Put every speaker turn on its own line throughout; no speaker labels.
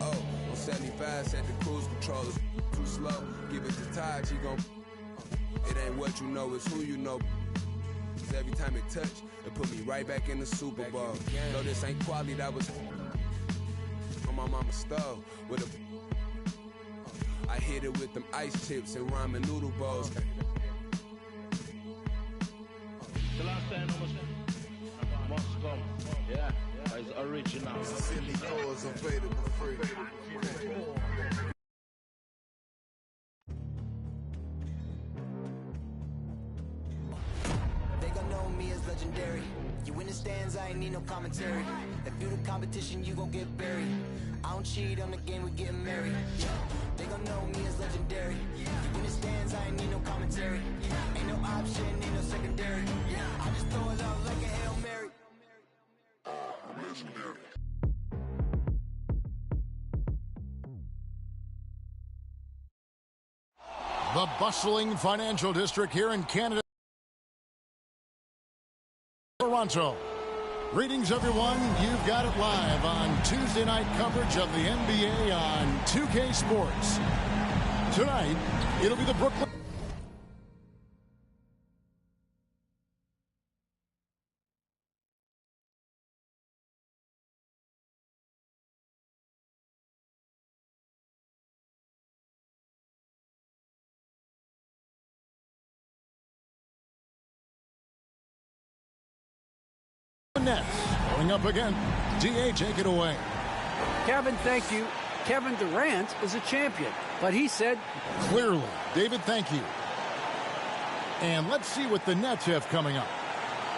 Oh, on 75, set the cruise control. Too slow, give it to Todd, she gon'. It ain't what you know, it's who you know. Cause every time it touch, it put me right back in the Super Bowl. No, this ain't quality, that was on my mama's stove with a. I hit it with them ice chips and ramen noodle bowls.
The last time must come. Yeah, it's original.
It's a silly cause available free.
They gon' know me as legendary. You in the stands, I ain't need no commentary. If you the competition, you gon' get buried. I don't cheat on the game, we getting married. They gon' know me as legendary. You in the stands, I ain't need no commentary. Ain't no option, ain't no secondary. I just throw it out like a Hail Mary. Legendary.
The bustling financial district here in Canada. Toronto. Greetings, everyone. You've got it live on Tuesday night coverage of the NBA on 2K Sports. Tonight, it'll be the Brooklyn. Nets going up again. DA, take it away.
Kevin, thank you. Kevin Durant is a champion, but he said
clearly. David, thank you. And let's see what the Nets have coming up.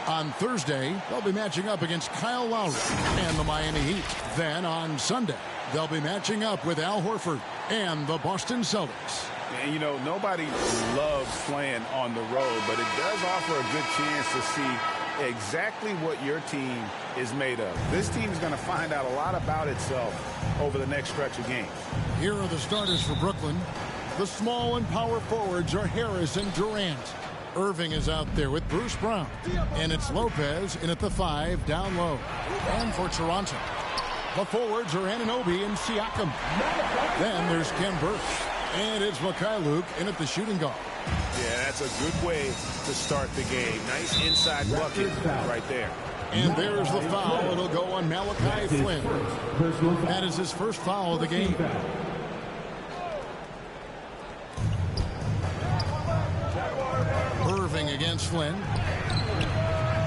On Thursday, they'll be matching up against Kyle Lowry and the Miami Heat. Then on Sunday, they'll be matching up with Al Horford and the Boston Celtics.
And, you know, nobody loves playing on the road, but it does offer a good chance to see exactly what your team is made of. This team is going to find out a lot about itself over the next stretch of games.
Here are the starters for Brooklyn. The small and power forwards are Harris and Durant. Irving is out there with Bruce Brown. And it's Lopez in at the 5 down low. And for Toronto, the forwards are Anunoby and Siakam. Then there's Ken Burke. And it's Mikhailuk in at the shooting guard.
Yeah, that's a good way to start the game. Nice inside bucket right there.
And there's the foul. It'll go on Malachi Flynn. That is his first foul of the game. Irving against Flynn.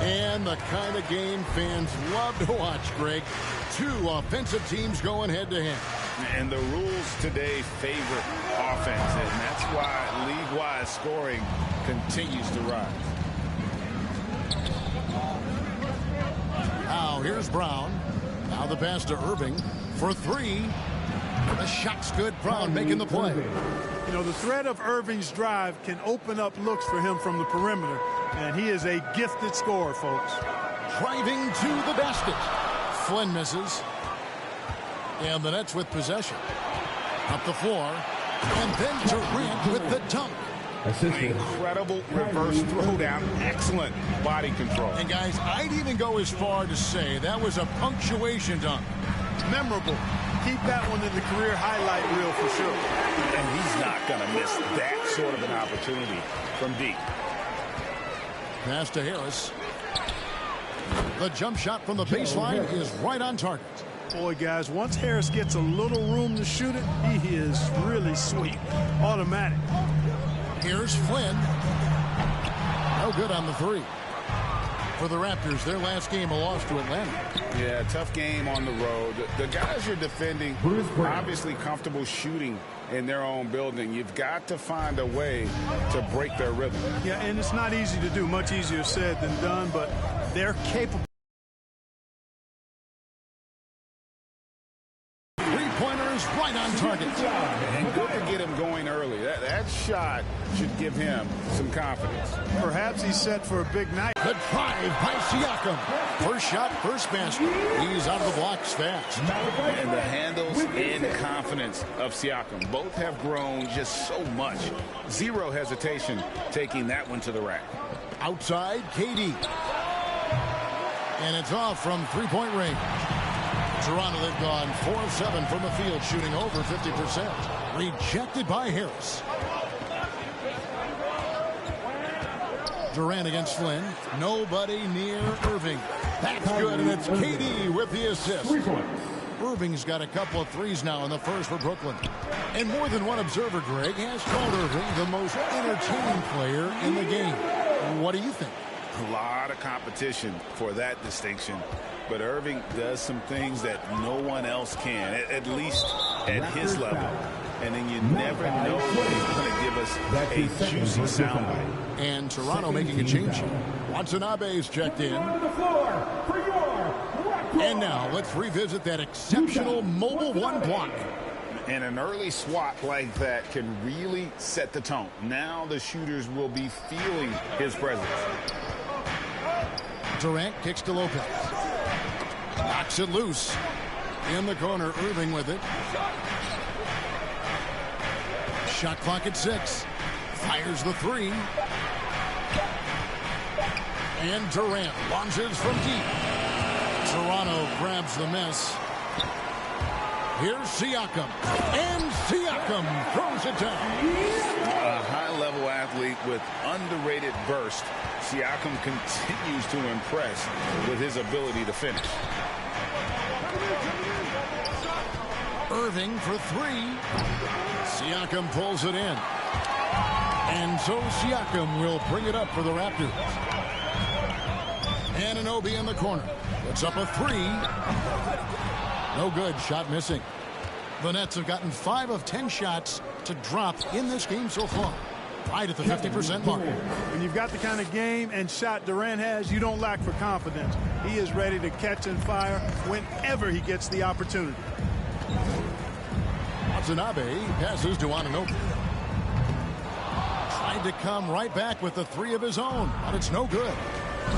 And the kind of game fans love to watch, Greg. Two offensive teams going head-to-head.
And the rules today favor offense, and that's why league-wide scoring continues to rise.
Now here's Brown. Now the pass to Irving for 3. The shot's good. Brown making the play.
You know, the threat of Irving's drive can open up looks for him from the perimeter, and he is a gifted scorer, folks.
Driving to the basket. Flynn misses. And the Nets with possession. Up the floor. And then Durant with the dunk.
Incredible reverse throwdown. Excellent body control.
And guys, I'd even go as far to say that was a punctuation dunk.
Memorable. Keep that one in the career highlight reel for sure.
And he's not going to miss that sort of an opportunity from deep.
Pass to Harris. The jump shot from the baseline is right on target.
Boy, guys, once Harris gets a little room to shoot it, he is really sweet. Automatic.
Here's Flynn. No good on the 3. For the Raptors, their last game a loss to Atlanta.
Yeah, tough game on the road. The guys you're defending are obviously comfortable shooting in their own building. You've got to find a way to break their rhythm.
Yeah, and it's not easy to do. Much easier said than done, but they're capable.
Right on target.
And good to get him going early. That shot should give him some confidence.
Perhaps he's set for a big night.
The drive by Siakam. First shot, first basket. He's out of the blocks fast.
And the handles and confidence of Siakam. Both have grown just so much. Zero hesitation taking that one to the rack.
Outside, KD. And it's off from three-point range. Toronto, they've gone 4 of 7 from the field, shooting over 50%. Rejected by Harris. Durant against Flynn. Nobody near Irving. That's good, and it's KD with the assist. Irving's got a couple of threes now in the first for Brooklyn. And more than one observer, Greg, has called Irving the most entertaining player in the game. What do you think?
A lot of competition for that distinction. But Irving does some things that no one else can, at least at his level. And then you never know when he's going to give us a juicy soundbite.
And Toronto making a change here. Watanabe's checked in. And now let's revisit that exceptional mobile one block.
And an early swat like that can really set the tone. Now the shooters will be feeling his presence.
Durant kicks to Lopez. Knocks it loose. In the corner, Irving with it. Shot clock at 6. Fires the 3. And Durant launches from deep. Toronto grabs the miss. Here's Siakam. And Siakam throws it down.
A high-level athlete with underrated burst. Siakam continues to impress with his ability to finish.
Irving for 3. Siakam pulls it in. And so Siakam will bring it up for the Raptors. Anunoby in the corner. Puts up a 3. No good. Shot missing. The Nets have gotten 5 of 10 shots to drop in this game so far. Right at the 50% mark.
When you've got the kind of game and shot Durant has, you don't lack for confidence. He is ready to catch and fire whenever he gets the opportunity.
Watanabe passes to Anunoby. Tried to come right back with the 3 of his own, but it's no good.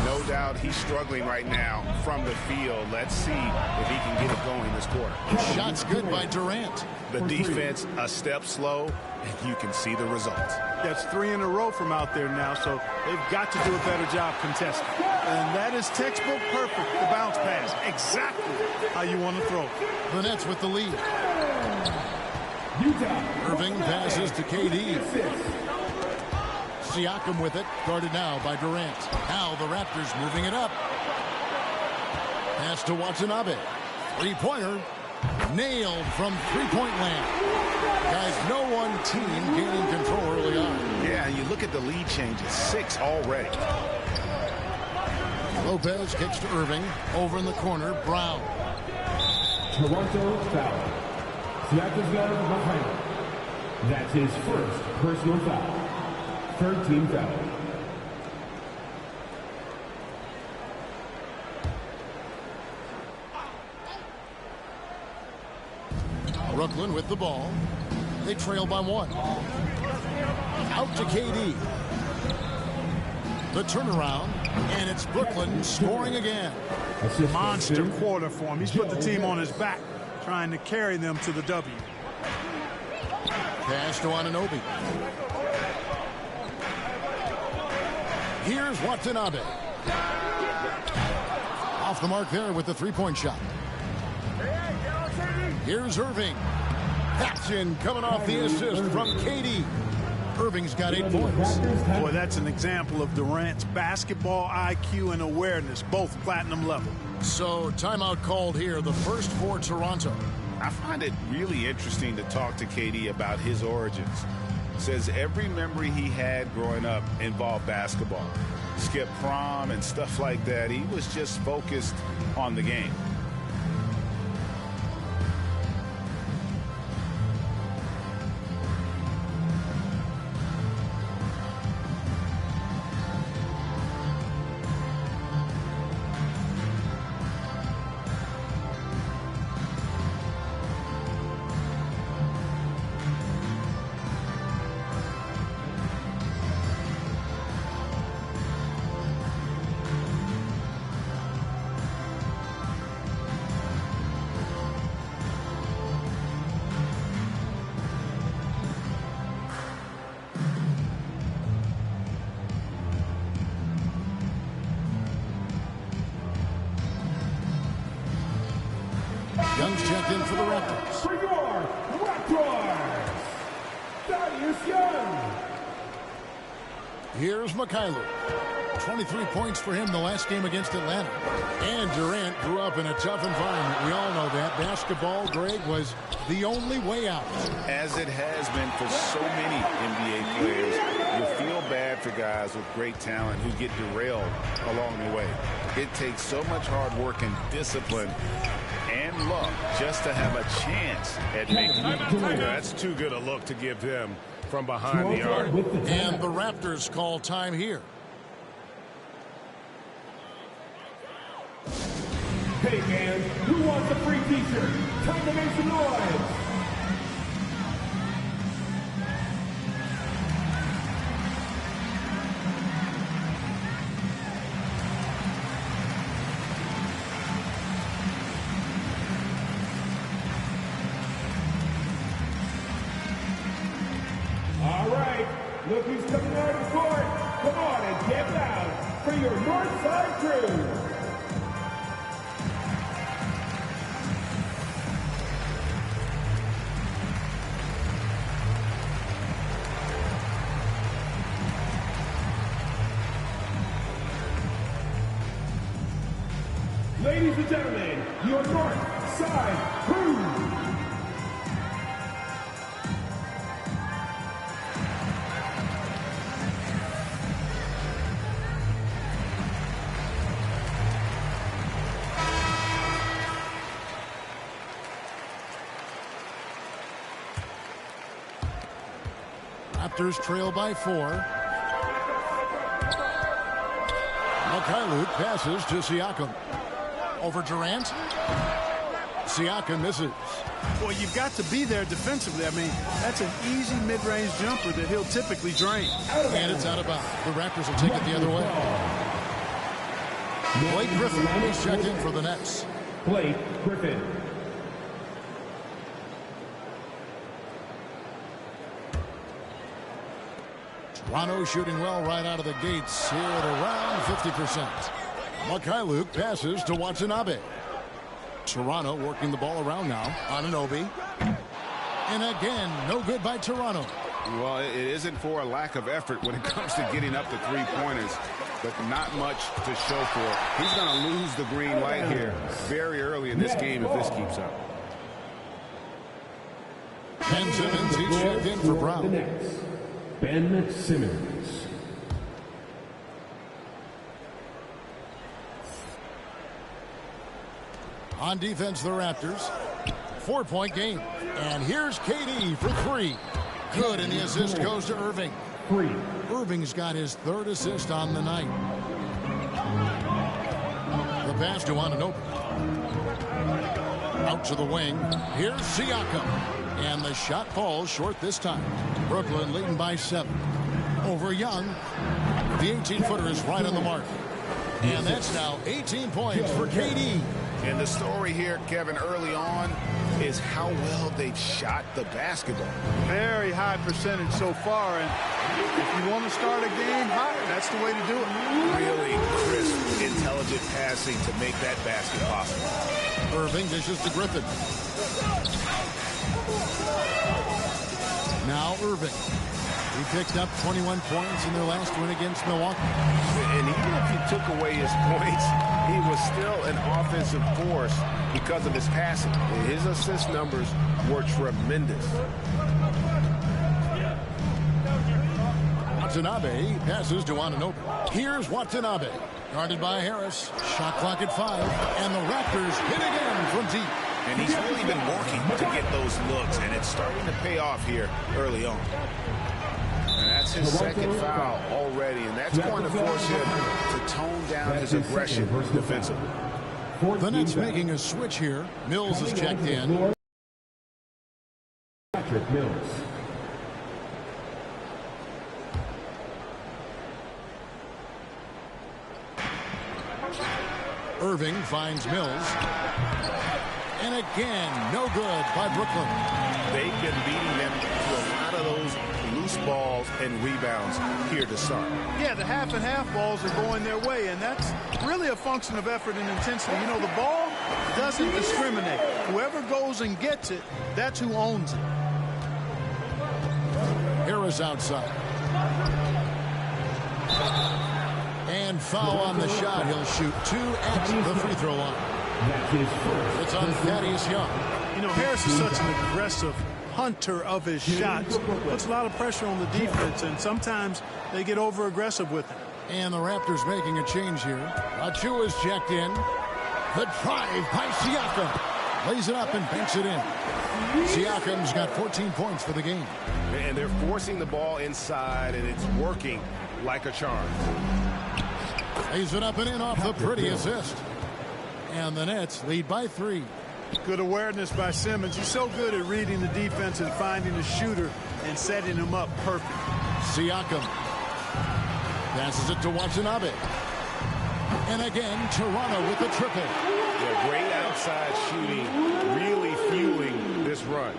No doubt he's struggling right now from the field. Let's see if he can get it going this quarter.
Shot's good by Durant.
The defense a step slow, and you can see the results.
That's 3 in a row from out there now, so they've got to do a better job contesting. And that is textbook perfect, the bounce pass. Exactly how you want to throw it.
The Nets with the lead. Irving passes to KD. Siakam with it, guarded now by Durant. Now the Raptors moving it up. Pass to Watanabe. 3-pointer. Nailed from 3-point land. Guys, no one team gaining control early on.
Yeah, you look at the lead changes. 6 already.
Lopez kicks to Irving. Over in the corner, Brown.
Toronto foul. Siakam's got him behind him. That's his first personal foul. 13 foul.
Brooklyn with the ball. They trail by 1. Out to KD. The turnaround, and it's Brooklyn scoring again.
Monster quarter for him. He's put the team on his back, trying to carry them to the W.
Pass to Anunoby. Here's Watanabe. Off the mark there with the 3-point shot. Here's Irving. That's in, coming off the assist from KD. Irving's got 8 points.
Boy, that's an example of Durant's basketball IQ and awareness, both platinum level.
So timeout called here, the first for Toronto.
I find it really interesting to talk to KD about his origins. Says every memory he had growing up involved basketball. Skip prom and stuff like that. He was just focused on the game.
Here's Mikhailuk. 23 points for him the last game against Atlanta. And Durant grew up in a tough environment. We all know that. Basketball, Greg, was the only way out.
As it has been for so many NBA players, you feel bad for guys with great talent who get derailed along the way. It takes so much hard work and discipline and luck just to have a chance at making it. That's too good a look to give them from behind the arc.
And the Raptors call time here.
Hey fans, who wants a free t-shirt? Time to make some noise! All right, look who's coming out of court. Come on and get loud for your Northside crew. Ladies and gentlemen, your North Side Crew.
Raptors trail by 4. Mikhailuk passes to Siakam. Over Durant. Siakam misses.
Well, you've got to be there defensively. I mean, that's an easy mid-range jumper that he'll typically drain.
And it's out of bounds. The Raptors will take it the other way. Blake Griffin is checked in for the Nets.
Blake Griffin.
Toronto shooting well right out of the gates here at around 50%. Mikhailuk passes to Watanabe. Toronto working the ball around now. Anunoby. And again, no good by Toronto.
Well, it isn't for a lack of effort when it comes to getting up the three-pointers, but not much to show for it. He's going to lose the green light here very early in this game if this keeps up.
Ben Simmons, he's checked in for Brown.
Ben Simmons.
On defense, the Raptors. 4-point game. And here's KD for 3. Good, and the assist goes to Irving. Irving's got his 3rd assist on the night. The pass to Anunoby. Out to the wing. Here's Siakam. And the shot falls short this time. Brooklyn leading by 7. Over Young. The 18-footer is right on the mark. And that's now 18 points for KD.
And the story here, Kevin, early on is how well they've shot the basketball.
Very high percentage so far, and if you want to start a game hot, that's the way to do it.
Really crisp, intelligent passing to make that basket possible.
Irving dishes to Griffin. Now Irving. He picked up 21 points in their last win against Milwaukee.
And even if he took away his points, he was still an offensive force because of his passing. His assist numbers were tremendous.
Watanabe passes to Anunoby. Here's Watanabe. Guarded by Harris. Shot clock at 5. And the Raptors hit again from deep.
And he's really been working to get those looks, and it's starting to pay off here early on. And that's his 2nd foul already, and that's going to force him to tone down his aggression defensively.
The Nets making a switch here. Mills is checked in.
Patrick Mills.
Irving finds Mills. And again, no good by Brooklyn.
They've been beating them to a lot of those loose balls and rebounds here to start.
Yeah, the half and half balls are going their way, and that's really a function of effort and intensity. You know, the ball doesn't discriminate. Whoever goes and gets it, that's who owns it.
Harris outside. And foul on the shot. He'll shoot 2 at the free throw line. It's on Thaddeus Young.
You know, Harris is such an aggressive hunter of his shots. Puts a lot of pressure on the defense, and sometimes they get over-aggressive with it.
And the Raptors making a change here. Achua's checked in. The drive by Siakam. Lays it up and banks it in. Siakam's got 14 points for the game.
And they're forcing the ball inside, and it's working like a charm.
Lays it up and in off the pretty assist. And the Nets lead by 3.
Good awareness by Simmons. He's so good at reading the defense and finding the shooter and setting him up perfect.
Siakam passes it to Watanabe. And again, Toronto with the triple.
Yeah, great outside shooting, really fueling this run.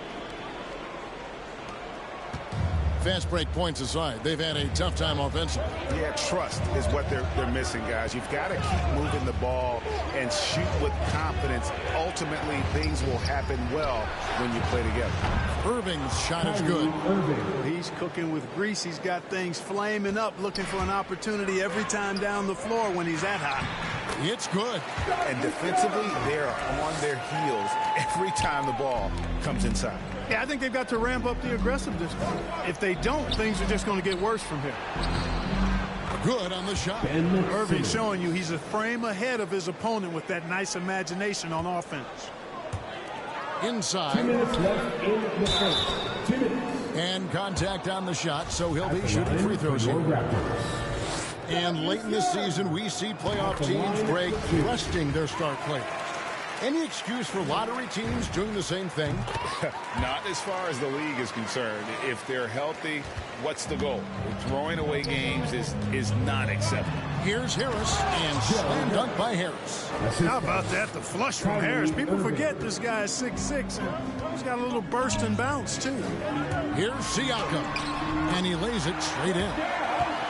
Fast break points aside, they've had a tough time offensively.
Yeah, trust is what they're missing, guys. You've got to keep moving the ball and shoot with confidence. Ultimately, things will happen well when you play together.
Irving's shot is good.
He's cooking with grease. He's got things flaming up, looking for an opportunity every time down the floor when he's that hot.
It's good.
And defensively, they're on their heels every time the ball comes inside.
Yeah, I think they've got to ramp up the aggressiveness. If they don't, things are just going to get worse from here.
Good on the shot.
Irving showing you he's a frame ahead of his opponent with that nice imagination on offense.
Inside.
2 minutes left in the first. 2 minutes.
And contact on the shot, so he'll be shooting free throws here. And late in this season, we see playoff teams break, resting their star players. Any excuse for lottery teams doing the same thing?
Not as far as the league is concerned. If they're healthy, what's the goal? Throwing away games is not acceptable.
Here's Harris, and slam dunk by Harris.
How about that? The flush from Harris. People forget this guy is 6'6", and he's got a little burst and bounce, too.
Here's Siakam, and he lays it straight in.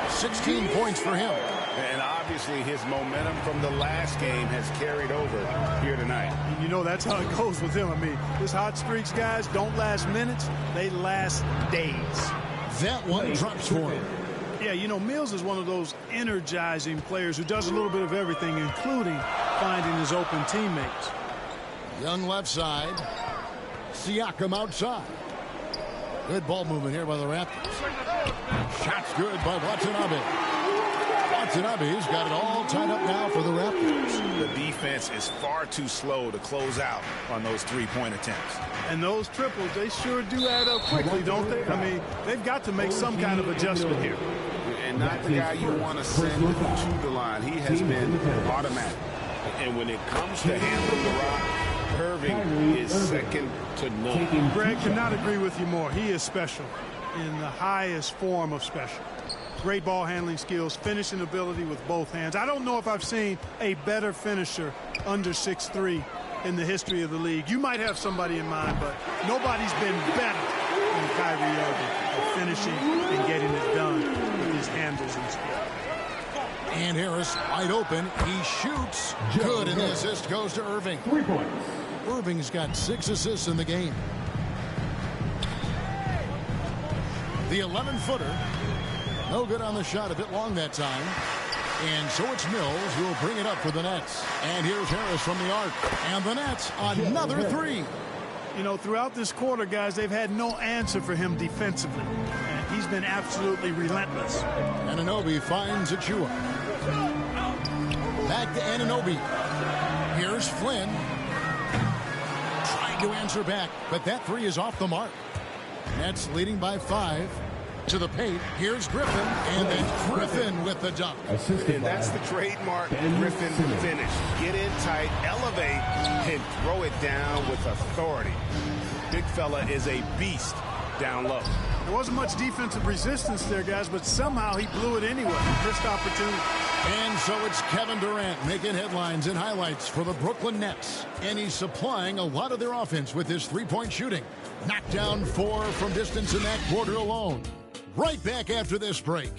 16 points for him.
And obviously his momentum from the last game has carried over here tonight.
And you know that's how it goes with him. I mean, his hot streaks, guys, don't last minutes. They last days.
That one drops for him.
Yeah, you know, Mills is one of those energizing players who does a little bit of everything, including finding his open teammates.
Young left side. Siakam outside. Good ball movement here by the Raptors. Shot's good by Watanabe. Watanabe's got it all tied up now for the Raptors.
The defense is far too slow to close out on those three-point attempts.
And those triples, they sure do add up quickly, don't they? I mean, they've got to make some kind of adjustment here.
And not the guy you want to send to the line. He has been automatic. And when it comes to handling the rock, Irving is second to none.
Greg, cannot agree with you more. He is special in the highest form of special. Great ball handling skills, finishing ability with both hands. I don't know if I've seen a better finisher under 6'3" in the history of the league. You might have somebody in mind, but nobody's been better than Kyrie Irving at finishing and getting it done with his handles and skill.
And Harris wide open. He shoots. Good, and the assist goes to Irving.
3 points.
Irving's got 6 assists in the game. The 11-footer. No good on the shot, a bit long that time. And so it's Mills who will bring it up for the Nets. And here's Harris from the arc. And the Nets, another 3.
You know, throughout this quarter, guys, they've had no answer for him defensively. And he's been absolutely relentless.
Anunoby finds Achua. Back to Anunoby. Here's Flynn. Trying to answer back, but that 3 is off the mark. Nets leading by 5. To the paint. Here's Griffin, and then Griffin with the dunk.
And that's the trademark Griffin finish. Get in tight, elevate, and throw it down with authority. Big fella is a beast down low.
There wasn't much defensive resistance there, guys, but somehow he blew it anyway. First opportunity.
And so it's Kevin Durant making headlines and highlights for the Brooklyn Nets. And he's supplying a lot of their offense with his three-point shooting. Knocked down 4 from distance in that quarter alone. Right back after this break.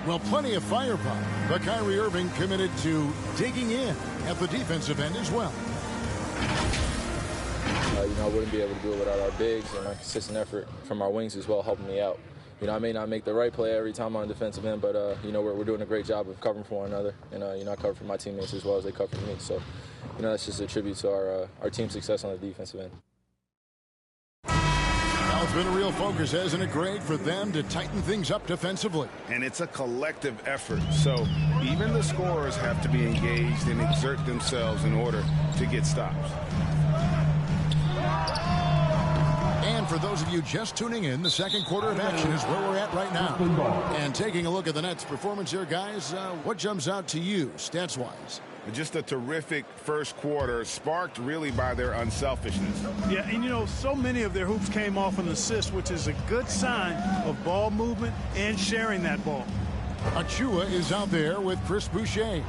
Well, plenty of firepower, but Kyrie Irving committed to digging in at the defensive end as well.
I wouldn't be able to do it without our bigs and our consistent effort from our wings as well, helping me out. I may not make the right play every time on defensive end, but, we're doing a great job of covering for one another. And, I cover for my teammates as well as they cover for me. So, that's just a tribute to our team's success on the defensive end.
Now it's been a real focus, hasn't it, Greg, for them to tighten things up defensively?
And it's a collective effort. So even the scorers have to be engaged and exert themselves in order to get stops.
And for those of you just tuning in, the second quarter of action is where we're at right now. And taking a look at the Nets' performance here, guys, what jumps out to you, stats-wise?
Just a terrific first quarter, sparked really by their unselfishness.
Yeah, and so many of their hoops came off an assist, which is a good sign of ball movement and sharing that ball.
Achua is out there with Chris Boucher.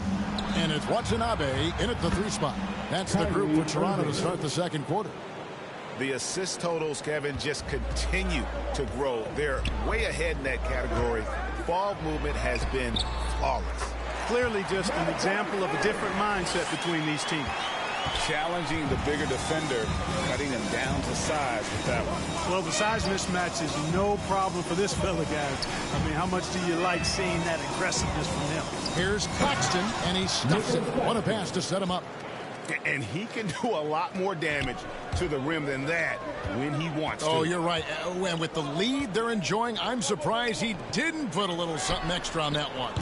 And it's Watanabe in at the 3 spot. That's the group for Toronto to start the second quarter.
The assist totals, Kevin, just continue to grow. They're way ahead in that category. Ball movement has been flawless.
Clearly just an example of a different mindset between these teams.
Challenging the bigger defender, cutting them down to size with that one.
Well, the size mismatch is no problem for this fella, guys. I mean, how much do you like seeing that aggressiveness from him?
Here's Claxton, and he stuffs it. What a pass to set him up.
And he can do a lot more damage to the rim than that when he wants to.
Oh, you're right. And with the lead they're enjoying, I'm surprised he didn't put a little something extra on that one.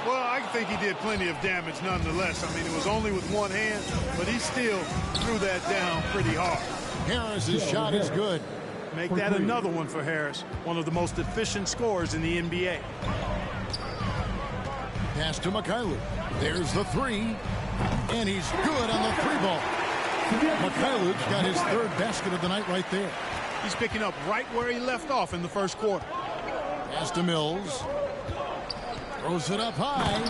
Well, I think he did plenty of damage nonetheless. I mean, it was only with one hand, but he still threw that down pretty hard.
Harris's shot is good.
Make that another one for Harris, one of the most efficient scorers in the NBA.
Pass to Mikhailuk. There's the 3. And he's good on the 3 ball. Mikhailuk's got his 3rd basket of the night right there.
He's picking up right where he left off in the first quarter.
Pass to Mills. Throws it up high.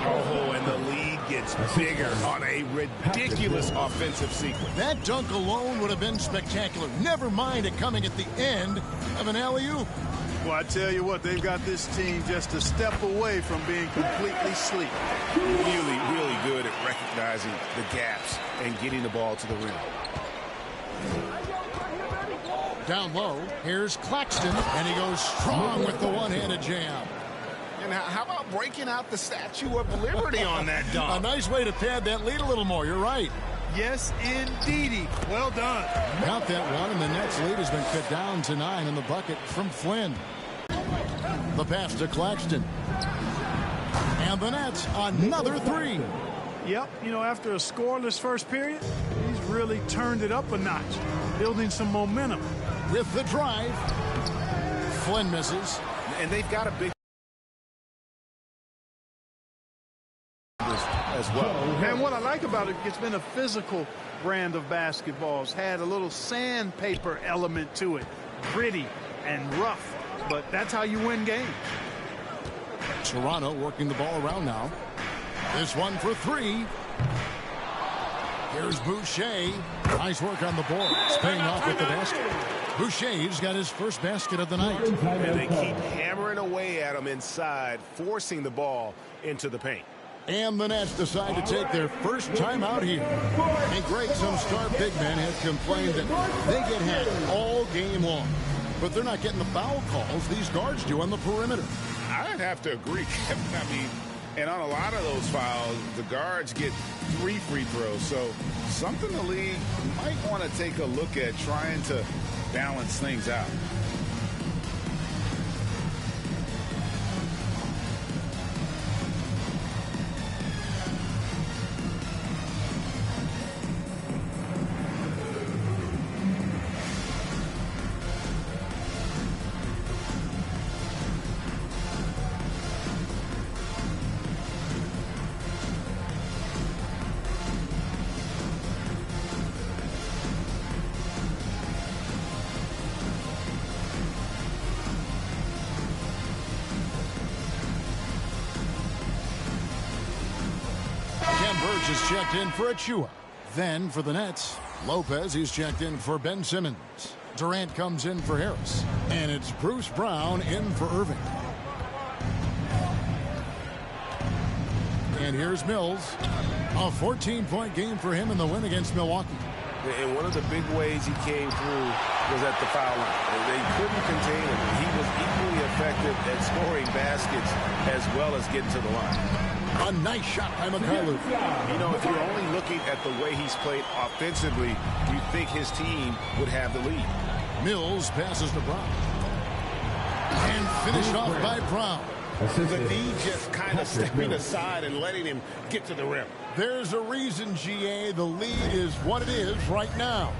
Oh, and the lead gets bigger on a ridiculous offensive sequence.
That dunk alone would have been spectacular. Never mind it coming at the end of an alley-oop.
Well, I tell you what, they've got this team just a step away from being completely asleep.
Really, really good at recognizing the gaps and getting the ball to the rim.
Down low, here's Claxton, and he goes strong with the one-handed jam.
And how about breaking out the Statue of Liberty on that dunk?
A nice way to pad that lead a little more. You're right.
Yes, indeedy. Well done.
Count that one, and the Nets' lead has been cut down to 9 in the bucket from Flynn. The pass to Claxton. And the Nets, another 3.
Yep, after a scoreless first period, he's really turned it up a notch, building some momentum.
With the drive, Flynn misses.
And they've got a big as well.
And what I like about it, it's been a physical brand of basketball. It's had a little sandpaper element to it. Gritty and rough, but that's how you win games.
Toronto working the ball around now. This one for 3. Here's Boucher. Nice work on the board. It's paying off with the basket. Boucher's got his first basket of the night.
And they keep hammering away at him inside, forcing the ball into the paint.
And the Nets decide to take their first time out here. And Greg, some star big men have complained that they get hacked all game long. But they're not getting the foul calls these guards do on the perimeter.
I'd have to agree, Kevin. I mean, and on a lot of those fouls, the guards get 3 free throws. So something the league might want to take a look at, trying to balance things out.
Is checked in for Achua. Then for the Nets, Lopez is checked in for Ben Simmons. Durant comes in for Harris. And it's Bruce Brown in for Irving. And here's Mills. A 14-point game for him in the win against Milwaukee.
And one of the big ways he came through was at the foul line. They couldn't contain him. He was equally effective at scoring baskets as well as getting to the line.
A nice shot by Mikhailuk.
You know, if you're only looking at the way he's played offensively, you think his team would have the lead.
Mills passes to Brown. And finished off by Brown.
The D just kind of stepping aside and letting him get to the rim.
There's a reason, GA, the lead is what it is right now.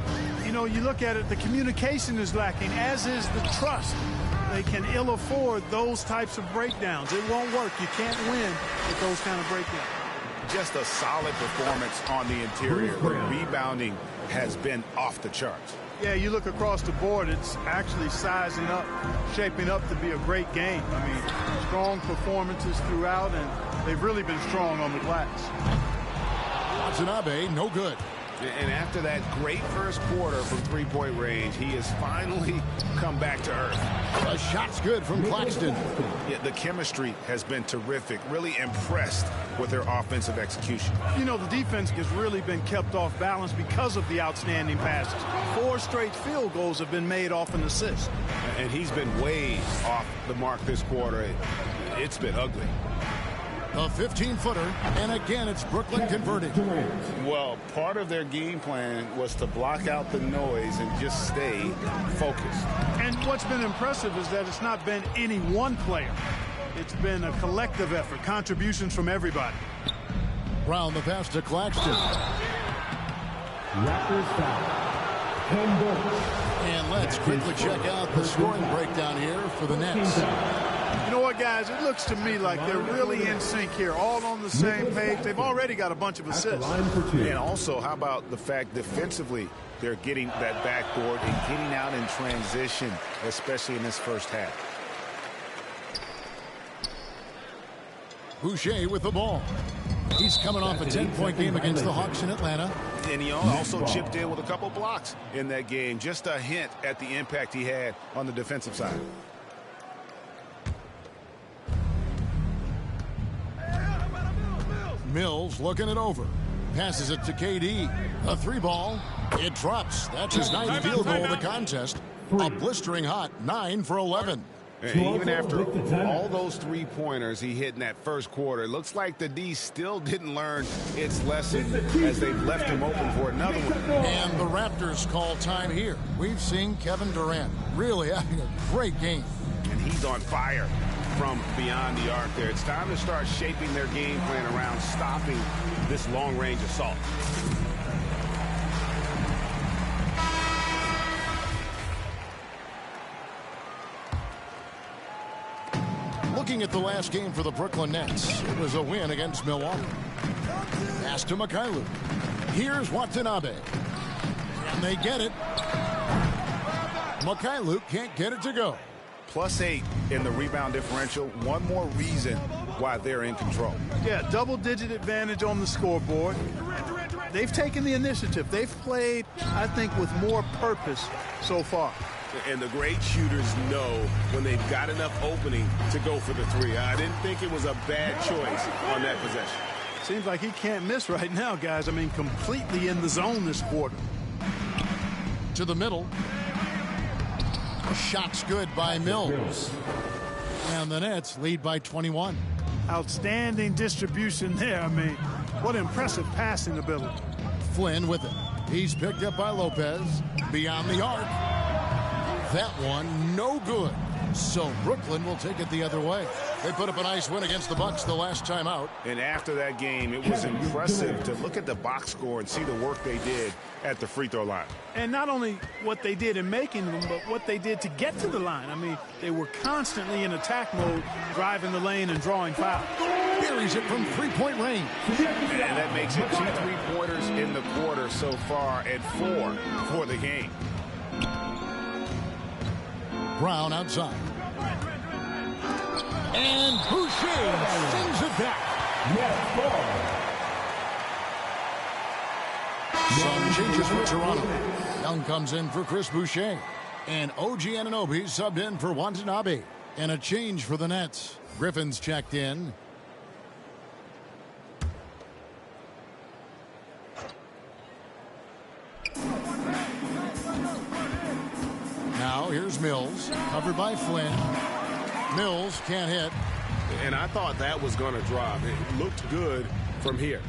You know, you look at it, the communication is lacking, as is the trust. They can ill afford those types of breakdowns. It won't work. You can't win with those kind of breakdowns.
Just a solid performance on the interior. The rebounding has been off the charts.
Yeah, you look across the board, it's actually sizing up, shaping up to be a great game. I mean, strong performances throughout, and they've really been strong on the glass.
Watanabe, no good.
And after that great first quarter from three-point range, he has finally come back to earth.
A shot's good from Claxton.
Yeah, the chemistry has been terrific. Really impressed with their offensive execution.
You know, the defense has really been kept off balance because of the outstanding passes. 4 straight field goals have been made off an assist.
And he's been way off the mark this quarter. It's been ugly.
A 15-footer, and again, it's Brooklyn converted.
Well, part of their game plan was to block out the noise and just stay focused.
And what's been impressive is that it's not been any one player. It's been a collective effort, contributions from everybody.
Brown the pass to Claxton.
Raptors foul.
And let's quickly check out the scoring breakdown here for the Nets.
You know what, guys? It looks to me like they're really in sync here, all on the same page. They've already got a bunch of assists.
And also, how about the fact defensively they're getting that backboard and getting out in transition, especially in this first half.
Boucher with the ball. He's coming off a 10-point game against the Hawks in Atlanta.
And he also chipped in with a couple blocks in that game. Just a hint at the impact he had on the defensive side.
Mills looking it over. Passes it to KD. A 3-ball. It drops. That's his 9th field goal of the contest. A blistering hot 9 for 11.
And even after all those three-pointers he hit in that first quarter, it looks like the D still didn't learn its lesson as they've left him open for another one.
And the Raptors call time here. We've seen Kevin Durant really having a great game.
And he's on fire from beyond the arc there. It's time to start shaping their game plan around stopping this long-range assault.
Looking at the last game for the Brooklyn Nets, it was a win against Milwaukee. Pass to Mikhailuk. Here's Watanabe. And they get it. Mikhailuk can't get it to go.
+8 in the rebound differential. One more reason why they're in control.
Yeah, double-digit advantage on the scoreboard. They've taken the initiative. They've played, I think, with more purpose so far.
And the great shooters know when they've got enough opening to go for the three. I didn't think it was a bad choice on that possession.
Seems like he can't miss right now, guys. I mean, completely in the zone this quarter.
To the middle. Shot's good by Mills. And the Nets lead by 21.
Outstanding distribution there. I mean, what impressive passing ability.
Flynn with it. He's picked up by Lopez. Beyond the arc. That one, no good. So Brooklyn will take it the other way. They put up a nice win against the Bucks the last time out.
And after that game, it was impressive to look at the box score and see the work they did at the free throw line.
And not only what they did in making them, but what they did to get to the line. I mean, they were constantly in attack mode, driving the lane and drawing fouls.
Buries it from three-point range.
And that makes it 2 3-pointers in the quarter so far and 4 for the game.
Brown outside. And Boucher sends it back. Some changes for Toronto. Young comes in for Chris Boucher. And OG Anunoby subbed in for Watanabe. And a change for the Nets. Griffin's checked in. now. Here's Mills, covered by Flynn. Mills can't hit.
And I thought that was going to drop. It looked good from here.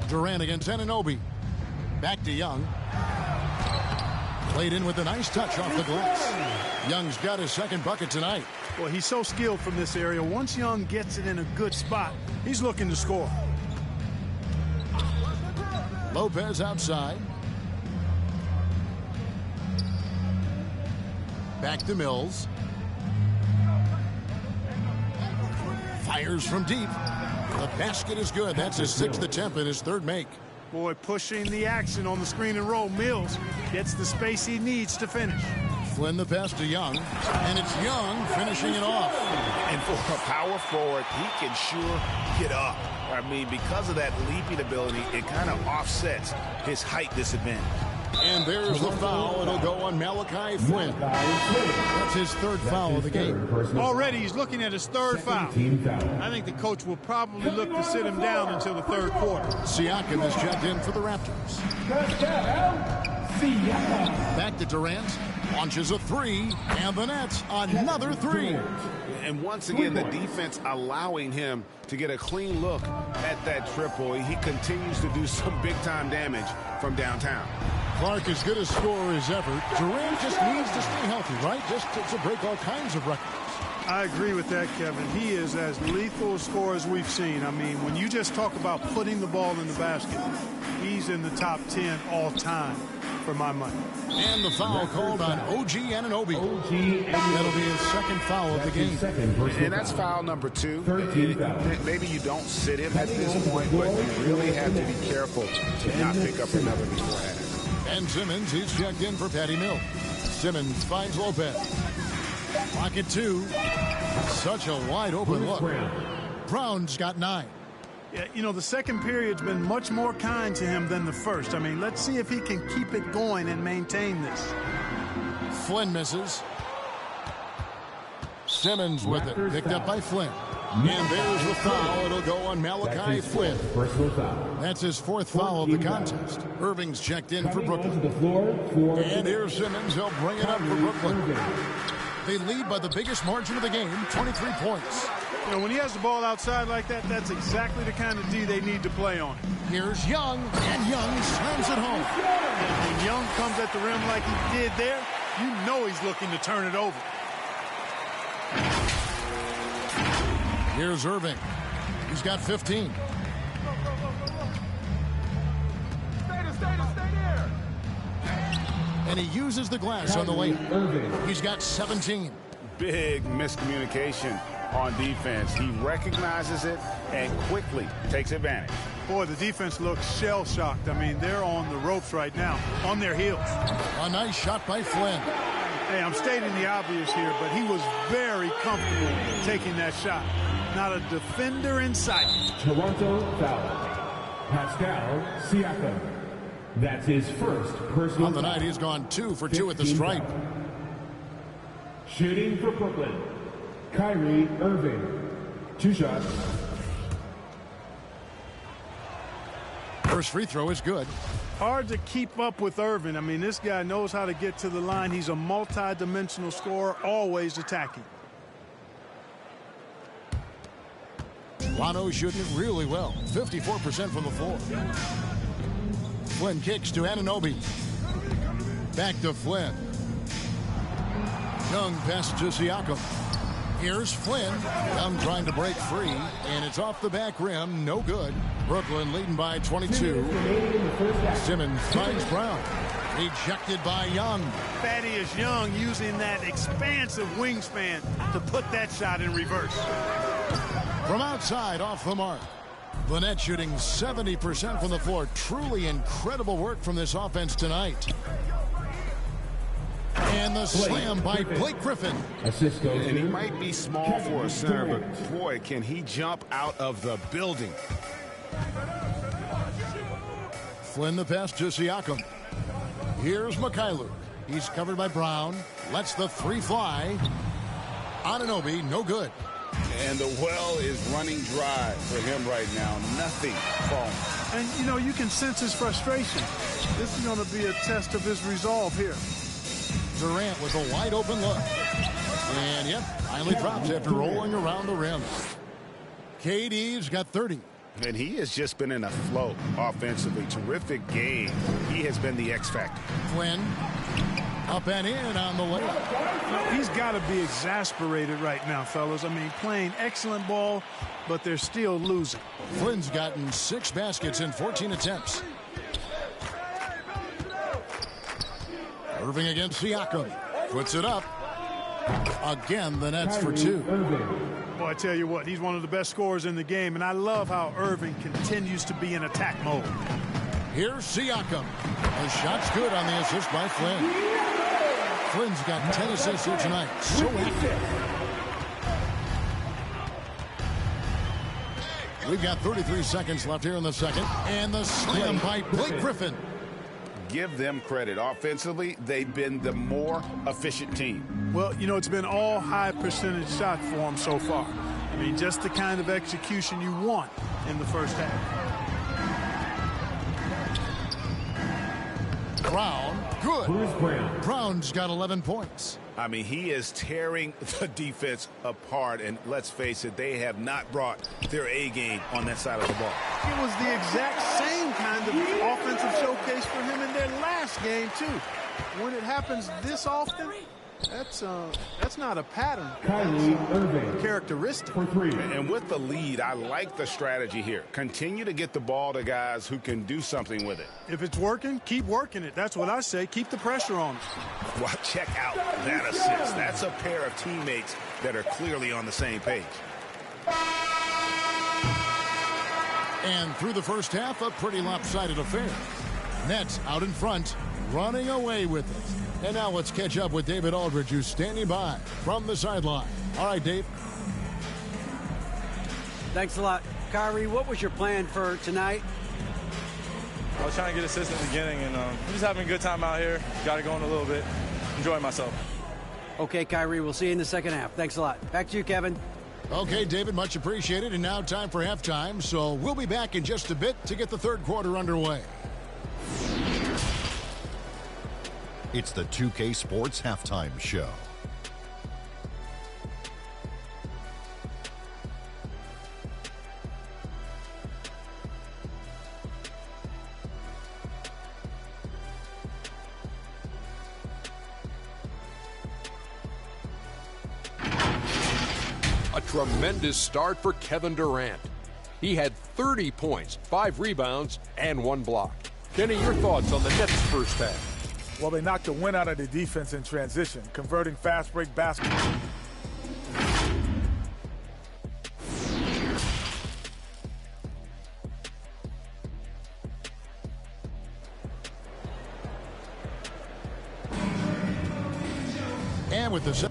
Durant against Anunoby. Back to Young. Played in with a nice touch off the glass. Young's got his second bucket tonight.
Well, he's so skilled from this area. Once Young gets it in a good spot, he's looking to score.
Lopez outside. Back to Mills. Fires from deep. The basket is good. That's his 6th attempt and his 3rd make.
Boy, pushing the action on the screen and roll. Mills gets the space he needs to finish.
Flynn the pass to Young. And it's Young finishing it off.
And for a power forward, he can sure get up. I mean, because of that leaping ability, it kind of offsets his height disadvantage.
And there's the foul. It'll go on Malachi Flynn. That's his 3rd foul of the game.
Already he's looking at his 3rd foul. I think the coach will probably look to sit him down until the 3rd quarter.
Siakam is checked in for the Raptors. Back to Durant. Launches a 3. And the net. Another 3.
And once again, the defense allowing him to get a clean look at that triple. He continues to do some big-time damage from downtown.
Clark, as good a scorer as ever. Durant just needs to stay healthy, right? Just to break all kinds of records.
I agree with that, Kevin. He is as lethal a scorer as we've seen. I mean, when you just talk about putting the ball in the basket, he's in the top 10 all time for my money.
And the foul called on OG Anunoby. That'll be his 2nd foul of the game.
And that's foul number 2. Maybe you don't sit him at this point, but you really have to be careful to not pick up another beforehand.
Ben Simmons, he's checked in for Patty Mills. Simmons finds Lopez. Pocket 2. Such a wide open look. Brown's got 9.
Yeah, you know, the second period's been much more kind to him than the first. I mean, let's see if he can keep it going and maintain this.
Flynn misses. Simmons with it. Picked up by Flynn. And there's the foul. It'll go on Malachi Flynn. That's his 4th foul of the contest. Irving's checked in for Brooklyn. And here's Simmons. He'll bring it up for Brooklyn. They lead by the biggest margin of the game, 23 points.
You know, when he has the ball outside like that, that's exactly the kind of D they need to play on.
Here's Young, and Young slams it home.
And when Young comes at the rim like he did there, you know he's looking to turn it over.
Here's Irving. He's got 15. And he uses the glass on the layup. He's got 17.
Big miscommunication on defense. He recognizes it and quickly takes advantage.
Boy, the defense looks shell-shocked. I mean, they're on the ropes right now, on their heels.
A nice shot by Flynn.
Hey, I'm stating the obvious here, but he was very comfortable taking that shot. Not a defender in sight.
Toronto foul. Pascal Siakam. That's his 1st personal
On the night, he's gone 2 for 2 at the stripe.
Shooting for Brooklyn, Kyrie Irving. 2 shots.
First free throw is good.
Hard to keep up with Irving. I mean, this guy knows how to get to the line. He's a multi-dimensional scorer, always attacking.
Toronto shooting it really well. 54% from the floor. Flynn kicks to Anunoby. Back to Flynn. Young passes to Siakam. Here's Flynn. Young trying to break free, and it's off the back rim. No good. Brooklyn leading by 22. Simmons finds Brown. Ejected by Young.
Thaddeus Young using that expansive wingspan to put that shot in reverse.
From outside, off the mark. The net shooting 70% from the floor. Truly incredible work from this offense tonight. And the slam by Blake Griffin.
And he might be small for a center, but boy, can he jump out of the building.
Flynn the pass to Siakam. Here's Mikhailuk. He's covered by Brown. Lets the 3 fly. Anunoby, no good.
And the well is running dry for him right now. Nothing falling.
And, you know, you can sense his frustration. This is going to be a test of his resolve here.
Durant with a wide open look. And, yep, finally drops after rolling around the rim. KD's got 30.
And he has just been in a flow offensively. Terrific game. He has been the X factor.
Flynn up and in on the layup.
He's got to be exasperated right now, fellas. I mean, playing excellent ball, but they're still losing.
Flynn's gotten 6 baskets in 14 attempts. Irving against Siakam. Puts it up. Again, the Nets for 2.
Boy, I tell you what, he's one of the best scorers in the game, and I love how Irving continues to be in attack mode.
Here's Siakam. The shot's good on the assist by Flynn. Flynn's got 10 assists here tonight. So active. We've got 33 seconds left here in the second. And the slam by Blake Griffin.
Give them credit. Offensively, they've been the more efficient team.
Well, you know, it's been all high percentage shots for them so far. I mean, just the kind of execution you want in the first half.
Brown, good. Brown's got 11 points.
I mean, he is tearing the defense apart, and let's face it, they have not brought their A game on that side of the ball.
It was the exact same kind of offensive showcase for him in their last game, too. When it happens this often, that's not a pattern. That's a characteristic.
And with the lead, I like the strategy here. Continue to get the ball to guys who can do something with it.
If it's working, keep working it. That's what I say. Keep the pressure on it.
Well, check out that assist. That's a pair of teammates that are clearly on the same page.
And through the first half, a pretty lopsided affair. Nets out in front, running away with it. And now let's catch up with David Aldridge, who's standing by from the sideline. All right, Dave.
Thanks a lot. Kyrie, what was your plan for tonight?
I was trying to get assists in the beginning, and I'm just having a good time out here. Got it going a little bit. Enjoying myself.
Okay, Kyrie, we'll see you in the second half. Thanks a lot. Back to you, Kevin.
Okay, David, much appreciated. And now time for halftime. So we'll be back in just a bit to get the third quarter underway.
It's the 2K Sports Halftime Show.
A tremendous start for Kevin Durant. He had 30 points, 5 rebounds, and 1 block. Kenny, your thoughts on the Nets' first half?
Well, they knocked the wind out of the defense in transition, converting fast break baskets.
And with the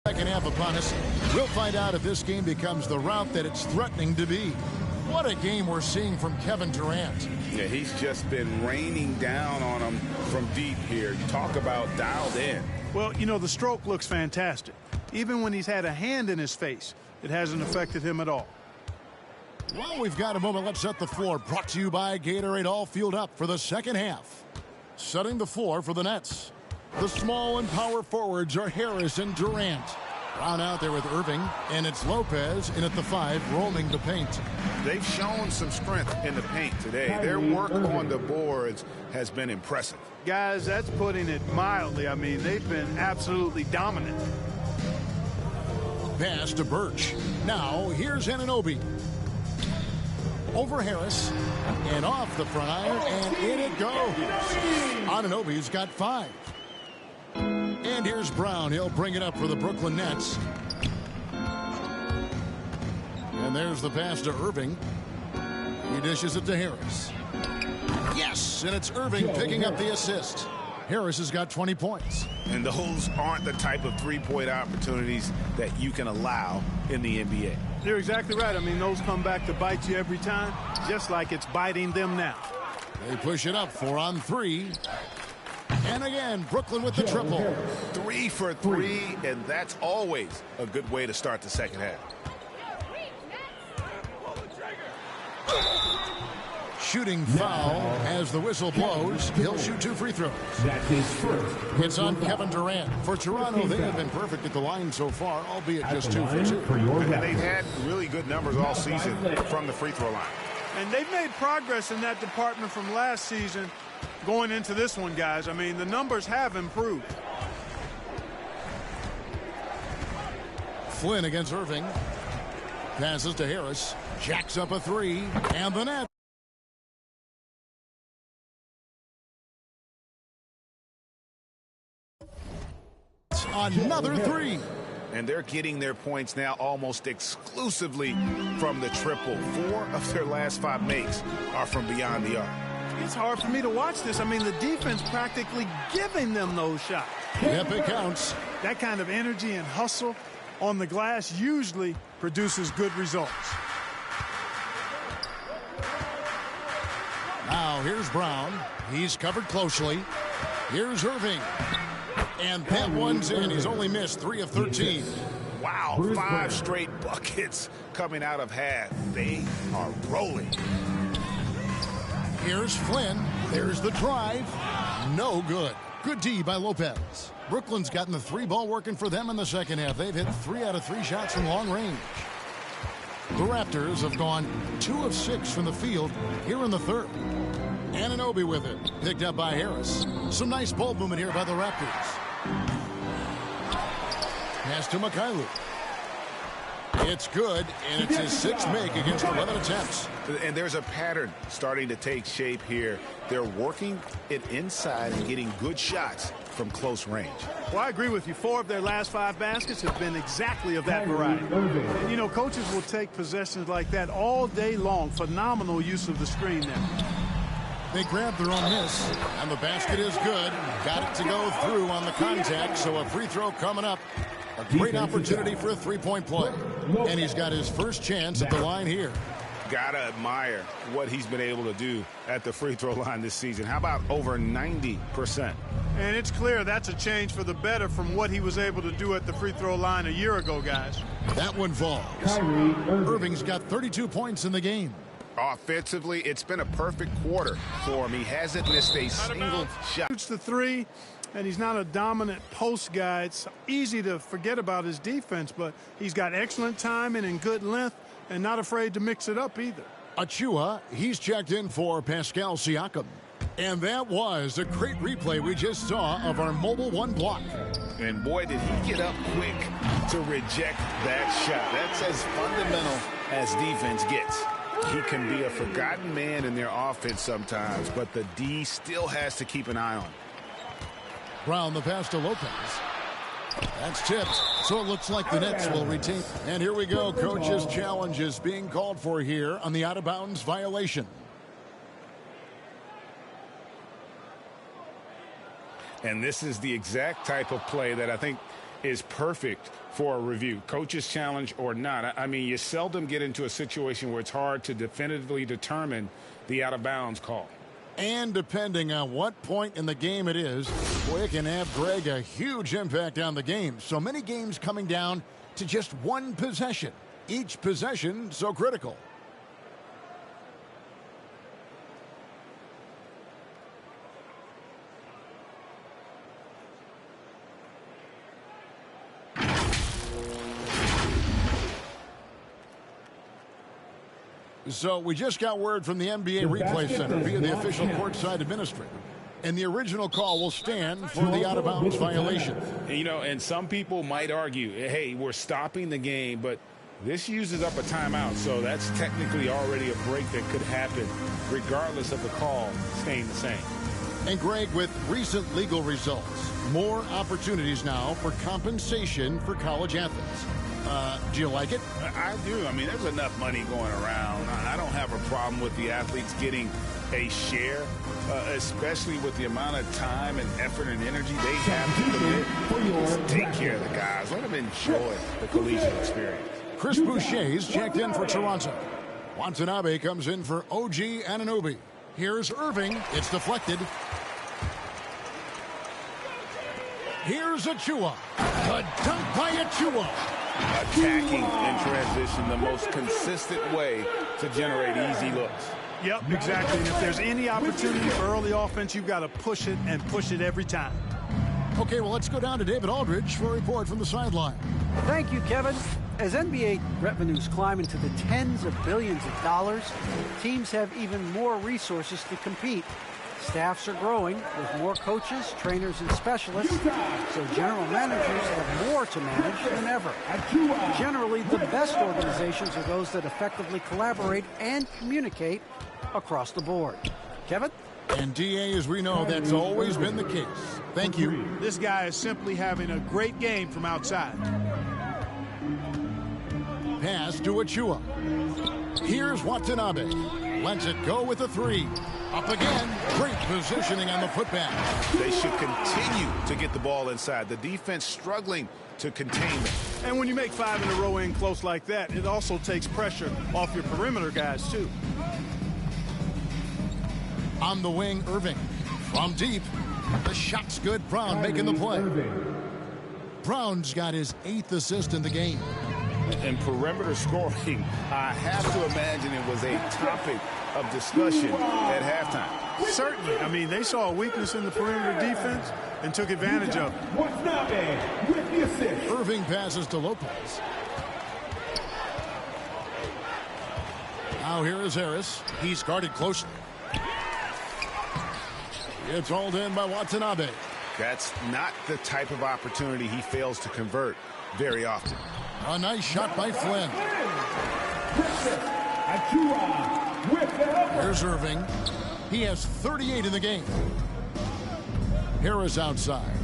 Second half upon us. We'll find out if this game becomes the rout that it's threatening to be. What a game we're seeing from Kevin Durant.
Yeah, he's just been raining down on him from deep here. You talk about dialed in.
Well, you know, the stroke looks fantastic. Even when he's had a hand in his face, it hasn't affected him at all.
Well, we've got a moment. Let's set the floor. Brought to you by Gatorade, all fueled up for the second half. Setting the floor for the Nets. The small and power forwards are Harris and Durant. Brown out there with Irving, and it's Lopez in at the 5, roaming the paint.
They've shown some strength in the paint today. Their work on the boards has been impressive.
Guys, that's putting it mildly. I mean, they've been absolutely dominant.
Pass to Birch. Now, here's Anunoby. Over Harris, and off the front iron, and in it goes. Anunoby's got 5. And here's Brown. He'll bring it up for the Brooklyn Nets. And there's the pass to Irving. He dishes it to Harris. Yes, and it's Irving picking up the assist. Harris has got 20 points.
And those aren't the type of three-point opportunities that you can allow in the NBA.
You're exactly right. I mean, those come back to bite you every time, just like it's biting them now.
They push it up 4 on 3. And again, Brooklyn with the triple.
3 for 3, and that's always a good way to start the second half.
Shooting foul as the whistle blows. He'll shoot 2 free throws.
That's his first.
It's on Kevin Durant. For Toronto, they have been perfect at the line so far, albeit just 2 for 2.
And they've had really good numbers all season from the free throw line.
And they've made progress in that department from last season going into this one, guys. I mean, the numbers have improved.
Flynn against Irving. Passes to Harris. Jacks up a 3. And the net. Another 3.
And they're getting their points now almost exclusively from the triple. 4 of their last 5 makes are from beyond the arc.
It's hard for me to watch this. I mean, the defense practically giving them those shots.
Yep, it counts.
That kind of energy and hustle on the glass usually produces good results.
Now, here's Brown. He's covered closely. Here's Irving. And that one's in. He's only missed 3 of 13.
Wow, 5 straight buckets coming out of half. They are rolling.
Here's Flynn. There's the drive. No good. Good D by Lopez. Brooklyn's gotten the 3-ball working for them in the second half. They've hit 3 out of 3 shots from long range. The Raptors have gone 2 of 6 from the field here in the third. Anunoby with it. Picked up by Harris. Some nice ball movement here by the Raptors. Pass to Mikhailuk. It's good, and it's his 6th make against 11 attempts.
And there's a pattern starting to take shape here. They're working it inside and getting good shots from close range.
Well, I agree with you. 4 of their last 5 baskets have been exactly of that variety. And, you know, coaches will take possessions like that all day long. Phenomenal use of the screen there.
They grabbed their own miss, and the basket is good. Got it to go through on the contact, so a free throw coming up. A great opportunity for a 3-point play. And he's got his first chance at the line here.
Gotta admire what he's been able to do at the free throw line this season. How about over 90%?
And it's clear that's a change for the better from what he was able to do at the free throw line a year ago, guys.
That one falls. Irving's got 32 points in the game.
Offensively, it's been a perfect quarter for him. He hasn't missed a single shot.
Shoots the 3, and he's not a dominant post guy. It's easy to forget about his defense, but he's got excellent timing and good length and not afraid to mix it up either.
Achua, he's checked in for Pascal Siakam. And that was a great replay we just saw of our Mobile 1 block.
And boy, did he get up quick to reject that shot. That's as fundamental as defense gets. He can be a forgotten man in their offense sometimes, but the D still has to keep an eye on.
Brown the pass to Lopez. That's tipped, so it looks like the Nets will retain. And here we go. Coach's challenge is being called for here on the out-of-bounds violation.
And this is the exact type of play that I think is perfect for a review, coach's challenge or not. I mean, you seldom get into a situation where it's hard to definitively determine the out-of-bounds call.
And depending on what point in the game it is, boy, it can have, Greg, a huge impact on the game. So many games coming down to just one possession. Each possession so critical. So we just got word from the NBA Replay Center via the official courtside administrator. And the original call will stand for the out-of-bounds violation.
You know, and some people might argue, hey, we're stopping the game, but this uses up a timeout, so that's technically already a break that could happen regardless of the call staying the same.
And, Greg, with recent legal results, more opportunities now for compensation for college athletes. Do you like it?
I do. I mean, there's enough money going around. I don't have a problem with the athletes getting a share, especially with the amount of time and effort and energy they have to commit. Just take care of the guys. Let them enjoy the collegiate experience.
Chris Boucher's checked in for Toronto. Watanabe comes in for OG Anunoby. Here's Irving. It's deflected. Here's Achua. The dunk by Achua.
Attacking in transition, the most consistent way to generate easy looks.
Yep, exactly. And if there's any opportunity for early offense, you've got to push it and push it every time.
Okay, well, let's go down to David Aldridge for a report from the sideline.
Thank you, Kevin. As NBA revenues climb into the tens of billions of dollars, teams have even more resources to compete. Staffs are growing with more coaches, trainers, and specialists, so general managers have more to manage than ever. Generally, the best organizations are those that effectively collaborate and communicate across the board. Kevin?
And DA, as we know, that's always been the case. Thank you.
This guy is simply having a great game from outside.
Pass to Achua. Here's Watanabe. Lets it go with a three. Up again. Great positioning on the putback.
They should continue to get the ball inside. The defense struggling to contain them.
And when you make 5 in a row in close like that, it also takes pressure off your perimeter guys, too.
On the wing, Irving. From deep. The shot's good. Brown making the play. Brown's got his 8th assist in the game.
And perimeter scoring, I have to imagine it was a topic of discussion at halftime.
Certainly. I mean, they saw a weakness in the perimeter defense and took advantage of it.
Irving passes to Lopez. Now here is Harris. He's guarded closely. It's hauled in by Watanabe.
That's not the type of opportunity he fails to convert very often.
A nice shot by Flynn. Here's Irving. He has 38 in the game. Harris outside.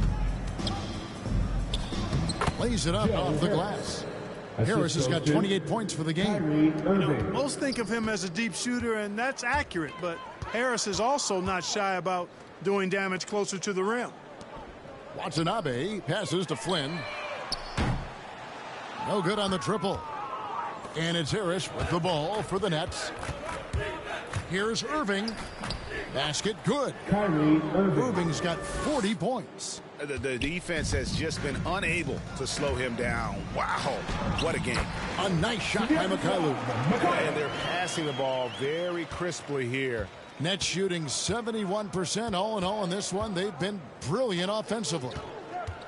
Lays it up off the glass. Harris has got 28 points for the game.
You know, most think of him as a deep shooter, and that's accurate, but Harris is also not shy about doing damage closer to the rim.
Watanabe passes to Flynn. No good on the triple. And it's Harris with the ball for the Nets. Here's Irving. Basket good. Irving's got 40 points.
The defense has just been unable to slow him down. Wow, what a game.
A nice shot by Mikhailuk.
And they're passing the ball very crisply here.
Nets shooting 71% all in all in this one. They've been brilliant offensively.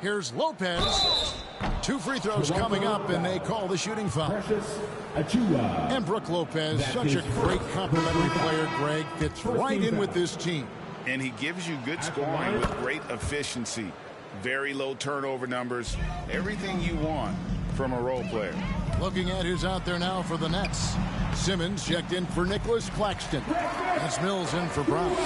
Here's Lopez. 2 free throws coming up, and they call the shooting foul. And Brook Lopez, such a great complimentary player, Greg, fits right in with this team.
And he gives you good scoring with great efficiency. Very low turnover numbers. Everything you want from a role player.
Looking at who's out there now for the Nets. Simmons checked in for Nicholas Claxton. That's Mills in for Brown.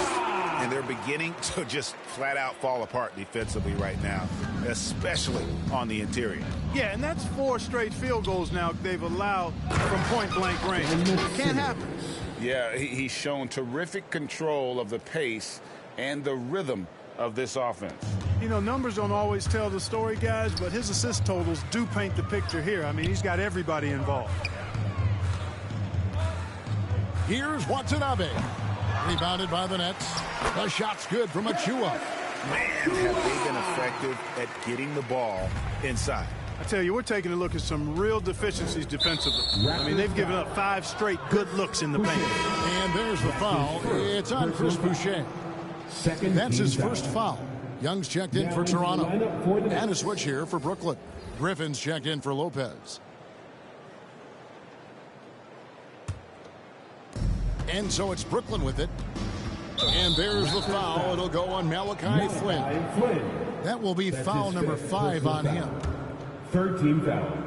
And they're beginning to just flat out fall apart defensively right now, especially on the interior.
Yeah, and that's 4 straight field goals now they've allowed from point-blank range. Can't happen.
Yeah, he's shown terrific control of the pace and the rhythm of this offense.
You know, numbers don't always tell the story, guys, but his assist totals do paint the picture here. I mean, he's got everybody involved.
Here's Watanabe. Rebounded by the Nets. The shot's good from Achua.
Man, have they been effective at getting the ball inside.
I tell you, we're taking a look at some real deficiencies defensively. I mean, they've given up 5 straight good looks in the paint.
And there's the foul. It's on Chris Boucher. That's his first foul. Young's checked in for Toronto. And a switch here for Brooklyn. Griffin's checked in for Lopez. And so it's Brooklyn with it. And there's the foul. It'll go on Malachi Flynn. That will be foul number 5 on him.
13 foul.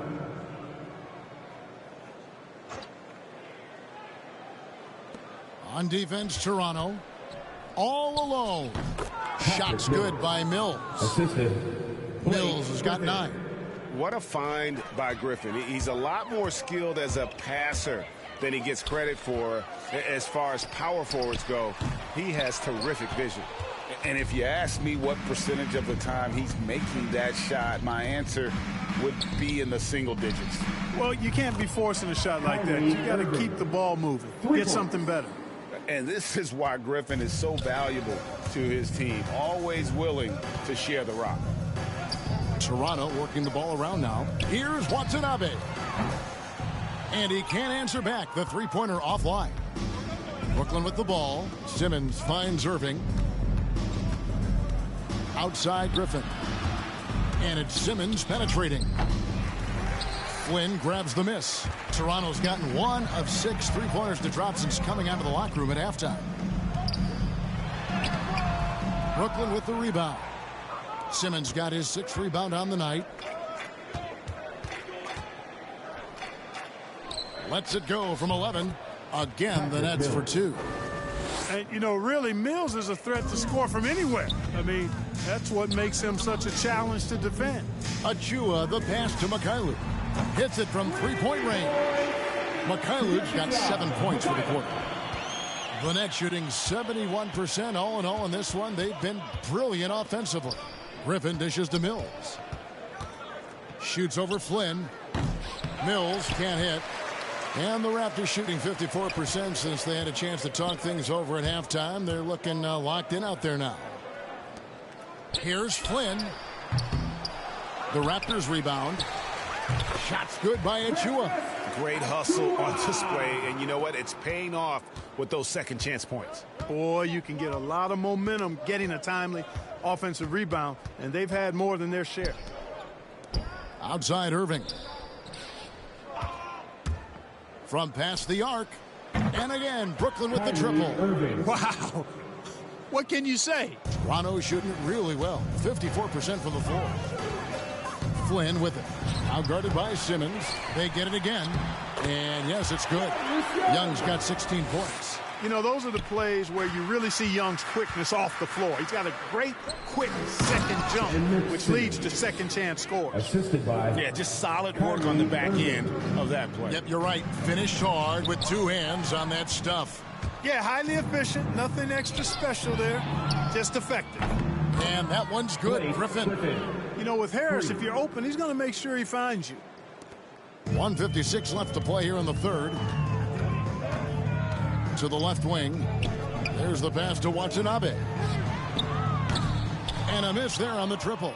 On defense, Toronto. All alone. Shots good by Mills. Mills has got 9.
What a find by Griffin. He's a lot more skilled as a passer than he gets credit for as far as power forwards go. He has terrific vision. And if you ask me what percentage of the time he's making that shot, my answer would be in the single digits.
Well, you can't be forcing a shot like that. You got to keep the ball moving. Get something better.
And this is why Griffin is so valuable to his team. Always willing to share the rock.
Toronto working the ball around now. Here's Watanabe. And he can't answer back. The three-pointer offline. Brooklyn with the ball. Simmons finds Irving. Outside Griffin. And it's Simmons penetrating. Flynn grabs the miss. Toronto's gotten 1 of 6 three-pointers to drop since coming out of the locker room at halftime. Brooklyn with the rebound. Simmons got his 6th rebound on the night. Lets it go from 11. Again, the Nets for 2.
And, you know, really, Mills is a threat to score from anywhere. I mean, that's what makes him such a challenge to defend.
Achua, the pass to Mikhailu. Hits it from three-point range. Mikhailu's got 7 points for the quarter. The Nets shooting 71% all in all in this one. They've been brilliant offensively. Griffin dishes to Mills. Shoots over Flynn. Mills can't hit. And the Raptors shooting 54% since they had a chance to talk things over at halftime. They're looking locked in out there now. Here's Flynn. The Raptors rebound. Shots good by Achua.
Great hustle on display, and you know what? It's paying off with those second chance points.
Boy, you can get a lot of momentum getting a timely offensive rebound, and they've had more than their share.
Outside Irving. From past the arc. And again, Brooklyn with the triple.
Wow. What can you say?
Toronto shooting really well. 54% from the floor. Flynn with it. Now guarded by Simmons. They get it again. And yes, it's good. Young's got 16 points.
You know, those are the plays where you really see Young's quickness off the floor. He's got a great, quick second jump, which leads to second chance scores.
Assisted by...
Yeah, just solid work on the back end of that play.
Yep, you're right. Finished hard with 2 hands on that stuff.
Yeah, highly efficient. Nothing extra special there. Just effective.
And that one's good, Griffin.
You know, with Harris, if you're open, he's going to make sure he finds you.
1:56 left to play here in the third. To the left wing. There's the pass to Watanabe. And a miss there on the triple.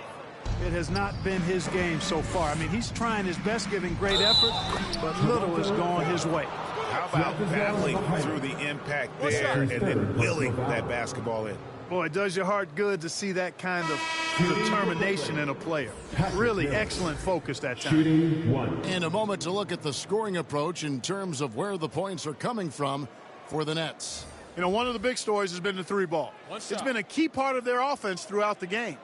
It has not been his game so far. I mean, he's trying his best, giving great effort, but little is going his way.
How about battling through the impact there and then willing that basketball in?
Boy, it does your heart good to see that kind of determination in a player. Really excellent focus that time.
Shooting 1.
In a moment to look at the scoring approach in terms of where the points are coming from for the Nets.
You know, one of the big stories has been the 3-ball. It's been a key part of their offense throughout the game.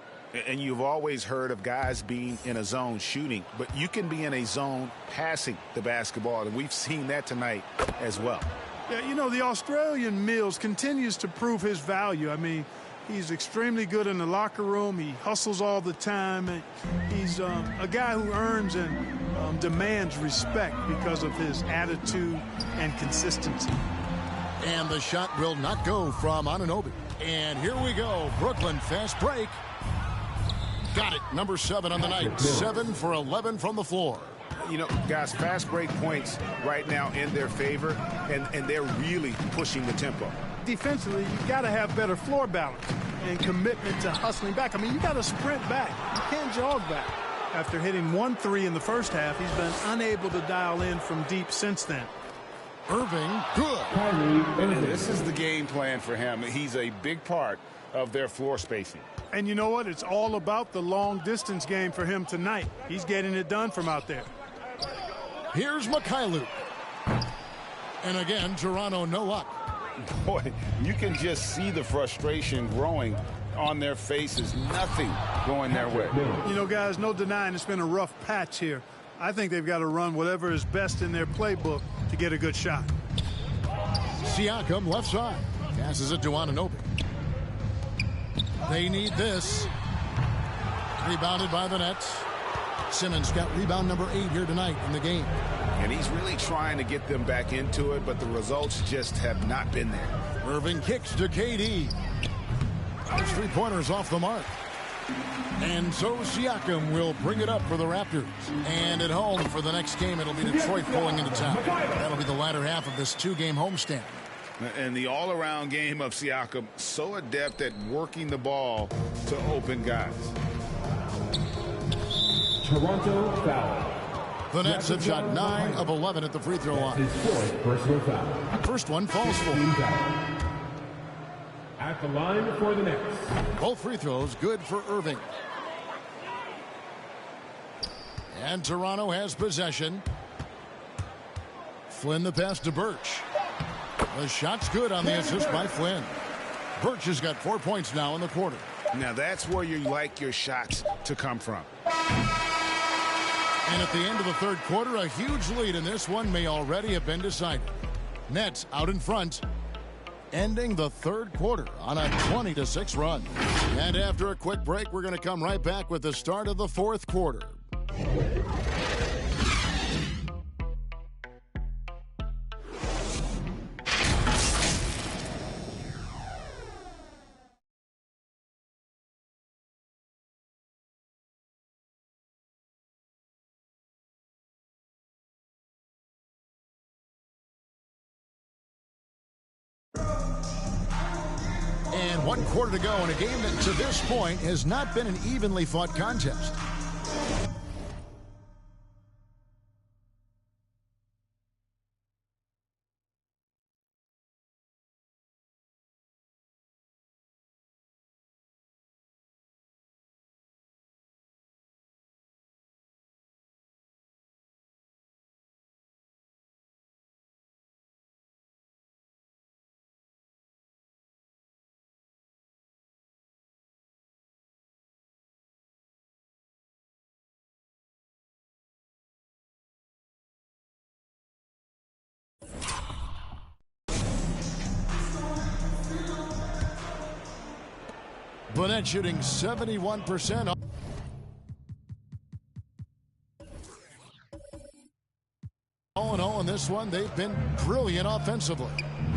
And you've always heard of guys being in a zone shooting, but you can be in a zone passing the basketball, and we've seen that tonight as well.
Yeah, you know, the Australian Mills continues to prove his value. I mean, he's extremely good in the locker room. He hustles all the time. And he's a guy who earns and demands respect because of his attitude and consistency.
And the shot will not go from Anunoby. And here we go. Brooklyn fast break. Got it. Number 7 on the night. 7 for 11 from the floor.
You know, guys, fast break points right now in their favor, and they're really pushing the tempo.
Defensively, you got to have better floor balance and commitment to hustling back. I mean, you got to sprint back. You can't jog back. After hitting 1 3 in the first half, he's been unable to dial in from deep since then.
Irving, good.
And this is the game plan for him. He's a big part of their floor spacing.
And you know what? It's all about the long-distance game for him tonight. He's getting it done from out there.
Here's Mikhailuk. And again, Toronto no luck.
Boy, you can just see the frustration growing on their faces. Nothing going their way.
You know, guys, no denying it's been a rough patch here. I think they've got to run whatever is best in their playbook to get a good shot.
Siakam left side. Passes it to Anunoby. They need this. Rebounded by the Nets. Simmons got rebound number 8 here tonight in the game.
And he's really trying to get them back into it, but the results just have not been there.
Irving kicks to KD. Those 3-pointers off the mark. And so Siakam will bring it up for the Raptors. And at home for the next game, it'll be Detroit pulling into town. That'll be the latter half of this 2-game homestand.
And the all-around game of Siakam, so adept at working the ball to open guys.
Toronto foul.
The Nets have shot 9 of 11 at the free throw line.
His 4th personal foul.
First one falls for.
At the line for the Nets.
Both free throws good for Irving. And Toronto has possession. Flynn the pass to Birch. The shot's good on the assist by Flynn. Birch has got 4 points now in the quarter.
Now that's where you like your shots to come from.
And at the end of the third quarter, a huge lead in this one may already have been decided. Nets out in front, ending the third quarter on a 20-6 run. And after a quick break, we're going to come right back with the start of the fourth quarter. And 1 quarter to go in a game that to this point has not been an evenly fought contest. Burnett shooting 71%. All in all, in this one, they've been brilliant offensively.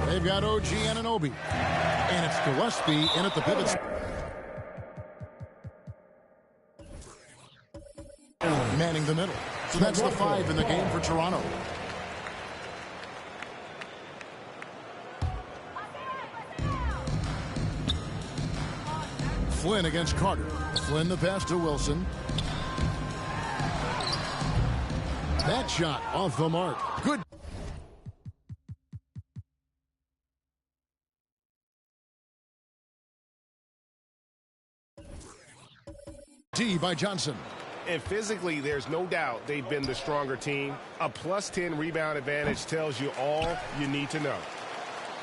They've got OG Anunoby. And it's Gillespie in at the pivot. Manning the middle. So that's the 5 in the game for Toronto. Flynn against Carter. Flynn the pass to Wilson. That shot off the mark. Good. D by Johnson.
And physically, there's no doubt they've been the stronger team. A +10 rebound advantage tells you all you need to know.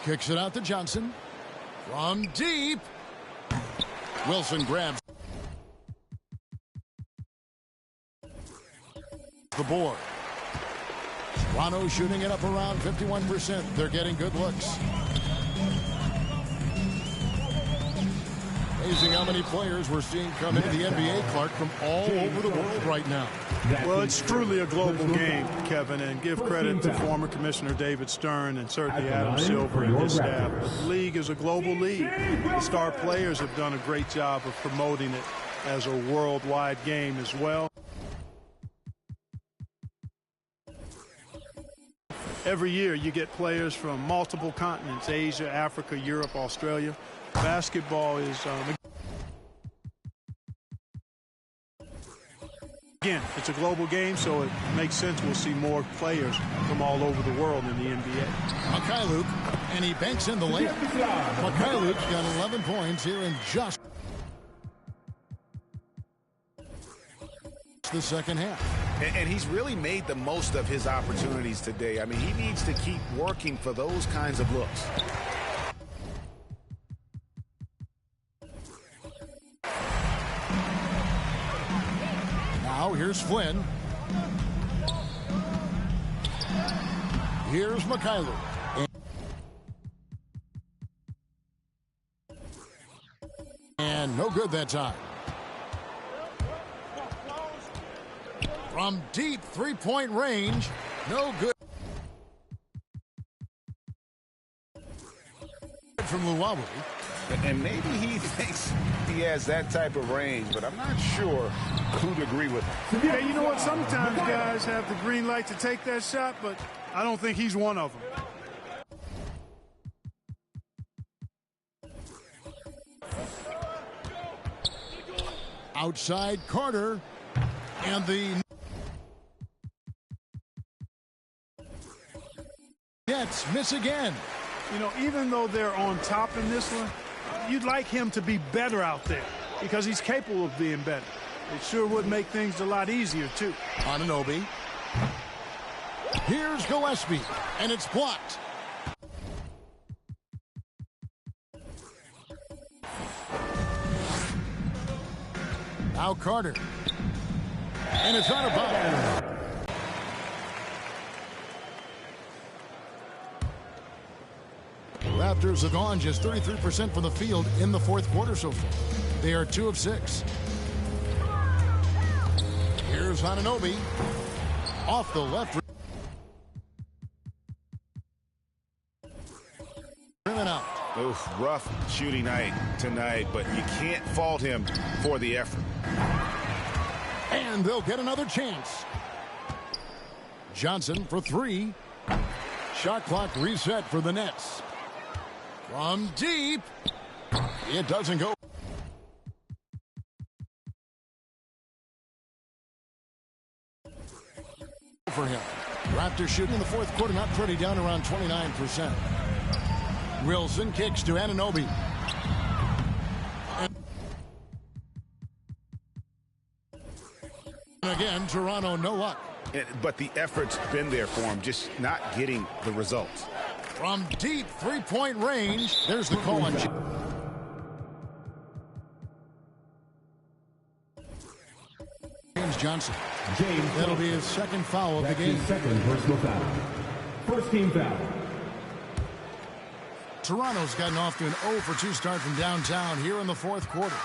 Kicks it out to Johnson. From deep. Wilson grabs the board. Toronto shooting it up around 51%. They're getting good looks. Amazing how many players we're seeing come into the NBA, Clark, from all over the world right now.
Well, it's truly a global game, Kevin, and give credit to former Commissioner David Stern and certainly Adam Silver and his staff. The league is a global league. The star players have done a great job of promoting it as a worldwide game as well. Every year you get players from multiple continents, Asia, Africa, Europe, Australia. Basketball is, again, it's a global game, so it makes sense we'll see more players from all over the world in the NBA.
Mikhailuk, and he banks in the layup. Mikhailuk's got 11 points here in just the second half.
And he's really made the most of his opportunities today. I mean, he needs to keep working for those kinds of looks.
Now here's Flynn. Here's Mikhailuk. And no good that time. From deep three-point range, no good. From Luwawu.
And maybe he thinks he has that type of range, but I'm not sure who'd agree with him.
Yeah, you know what? Sometimes guys have the green light to take that shot, but I don't think he's one of them.
Outside Carter, and the Nets miss again.
You know, even though they're on top in this one, you'd like him to be better out there because he's capable of being better. It sure would make things a lot easier, too.
Anunoby. Here's Gillespie, and it's blocked. Now Carter. And it's out of bounds. Raptors have gone just 33% from the field in the fourth quarter so far. They are 2 of 6. Here's Anunoby. Off the left. Driven out.
Oof, rough shooting night tonight, but you can't fault him for the effort.
And they'll get another chance. Johnson for 3. Shot clock reset for the Nets. From deep. It doesn't go. For him. Raptors shooting in the fourth quarter, not pretty, down around 29%. Wilson kicks to Anunoby. And again, Toronto, no luck.
But the effort's been there for him, just not getting the results.
From deep three-point range, there's the call on James Johnson. That'll be his second foul of the game.
Second personal foul. First team foul.
Toronto's gotten off to an 0 for 2 start from downtown here in the fourth quarter.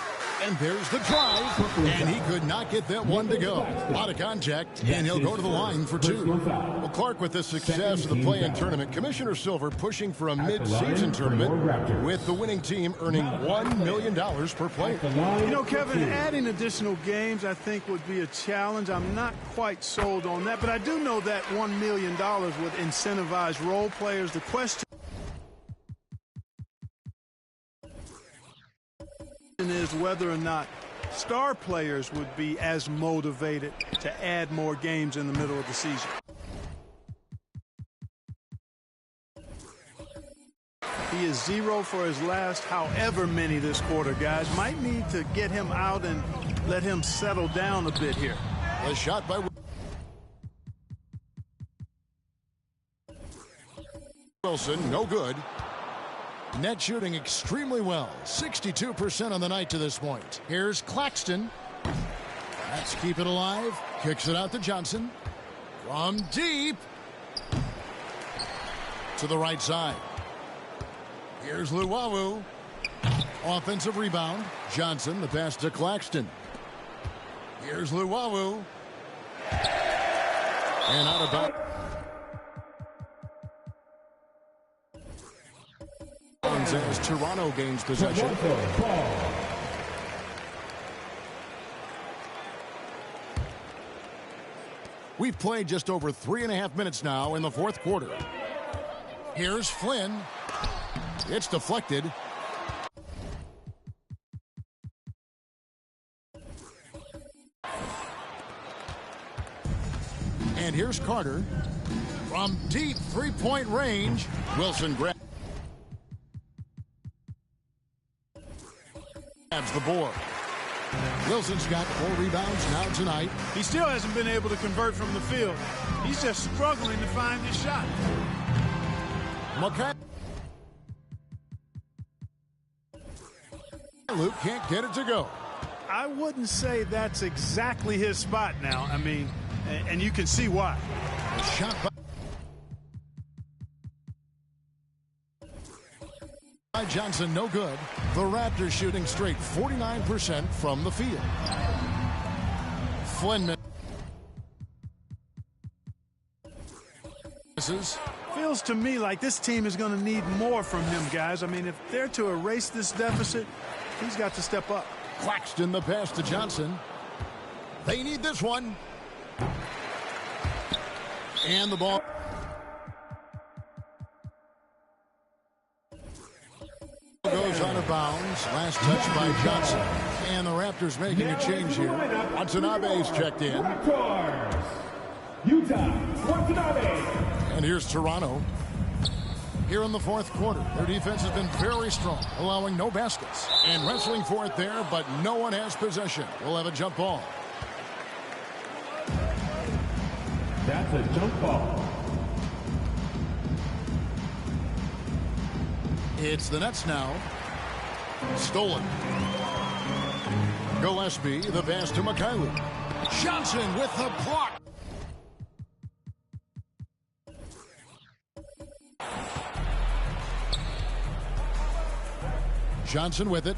And there's the drive, and he could not get that one to go. A lot of contact, and he'll go to the line for 2. Well, Clark, with the success of the play-in tournament, Commissioner Silver pushing for a mid-season tournament with the winning team earning $1 million per player.
You know, Kevin, adding additional games I think would be a challenge. I'm not quite sold on that, but I do know that $1 million would incentivize role players. The question is whether or not star players would be as motivated to add more games in the middle of the season. He is 0 for his last however many this quarter, guys. Might need to get him out and let him settle down a bit here.
A shot by Wilson, no good. Net shooting extremely well. 62% on the night to this point. Here's Claxton. Let's keep it alive. Kicks it out to Johnson. From deep. To the right side. Here's Luwawu. Offensive rebound. Johnson, the pass to Claxton. Here's Luwawu. And out of bounds. As Toronto gains possession. We've played just over 3.5 minutes now in the fourth quarter. Here's Flynn. It's deflected. And here's Carter. From deep three-point range, Wilson grabs the board. Wilson's got 4 rebounds now tonight.
He still hasn't been able to convert from the field. He's just struggling to find his shot.
Luke can't get it to go.
I wouldn't say that's exactly his spot now. I mean, and you can see why.
A shot by Johnson, no good. The Raptors shooting straight 49% from the field. Flynn misses.
Feels to me like this team is going to need more from him, guys. I mean, if they're to erase this deficit, he's got to step up.
Claxton the pass to Johnson. They need this one. And the ball goes out of bounds. Last touch by Johnson. And the Raptors making a change here. Watanabe's checked in.
Utah, Watanabe.
And here's Toronto. Here in the fourth quarter, their defense has been very strong, allowing no baskets. And wrestling for it there, but no one has possession. We'll have a jump ball.
That's a jump ball.
It's the Nets now. Stolen. Gillespie, the pass to Mikhailuk. Johnson with the block. Johnson with it.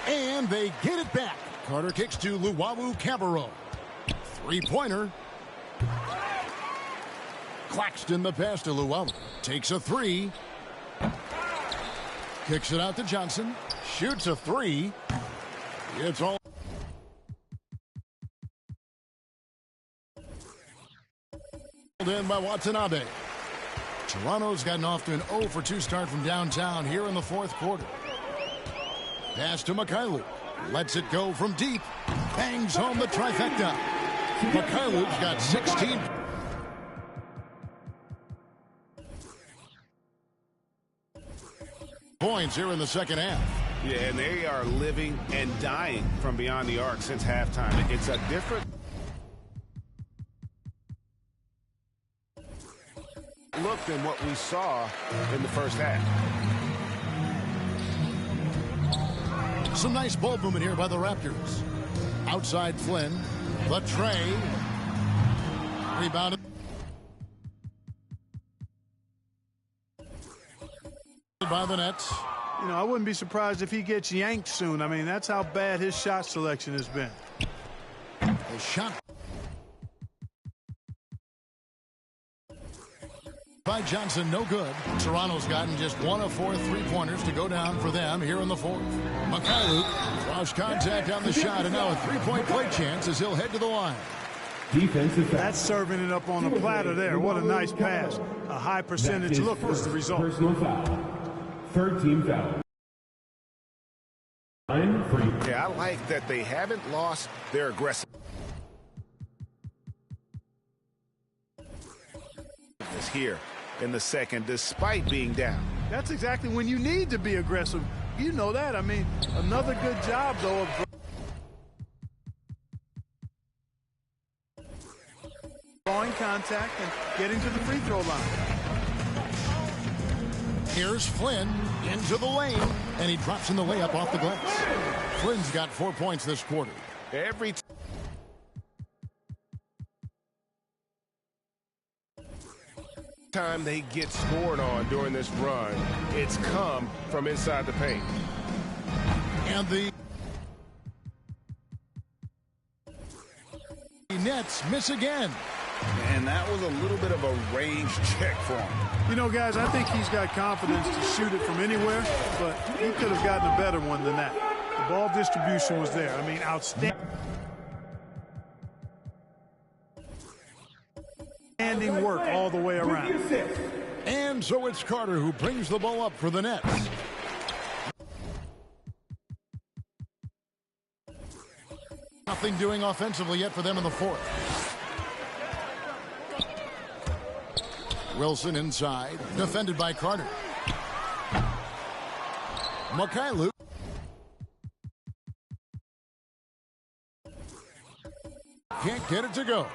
And they get it back. Carter kicks to Luwawu Cabarro. Three-pointer. Claxton the pass to Luwawu. Takes a three. Kicks it out to Johnson. Shoots a three. It's all in by Watanabe. Toronto's gotten off to an 0 for 2 start from downtown here in the fourth quarter. Pass to Mikhailuk. Lets it go from deep. Bangs home the trifecta. Mikhailuk's got 16. Points here in the second half.
Yeah, and they are living and dying from beyond the arc since halftime. It's a different look than what we saw in the first half.
Some nice ball movement here by the Raptors. Outside Flynn. The tray. Rebounded by the Nets.
You know, I wouldn't be surprised if he gets yanked soon. I mean, that's how bad his shot selection has been.
A shot by Johnson, no good. Toronto's gotten just 1 of 4 3-pointers to go down for them here in the fourth. Mikhailuk lost contact on the shot, and now a 3-point play chance as he'll head to the line.
Defensive foul.
That's serving it up on a platter there. What a nice pass. A high percentage look was the result.
Personal foul. Third team foul.
Yeah, I like that they haven't lost their aggressiveness here in the second, despite being down.
That's exactly when you need to be aggressive. You know that. I mean, another good job, though, of drawing contact and getting to the free throw line.
Here's Flynn into the lane, and he drops in the layup off the glass. Flynn's got 4 points this quarter.
Every time they get scored on during this run, it's come from inside the paint.
And the Nets miss again.
And that was a little bit of a range check for him.
You know, guys, I think he's got confidence to shoot it from anywhere, but he could have gotten a better one than that. The ball distribution was there. I mean, outstanding. outstanding work all the way around.
And so it's Carter who brings the ball up for the Nets. Nothing doing offensively yet for them in the fourth. Wilson inside, defended by Carter. Mikhailuk. Can't get it to go.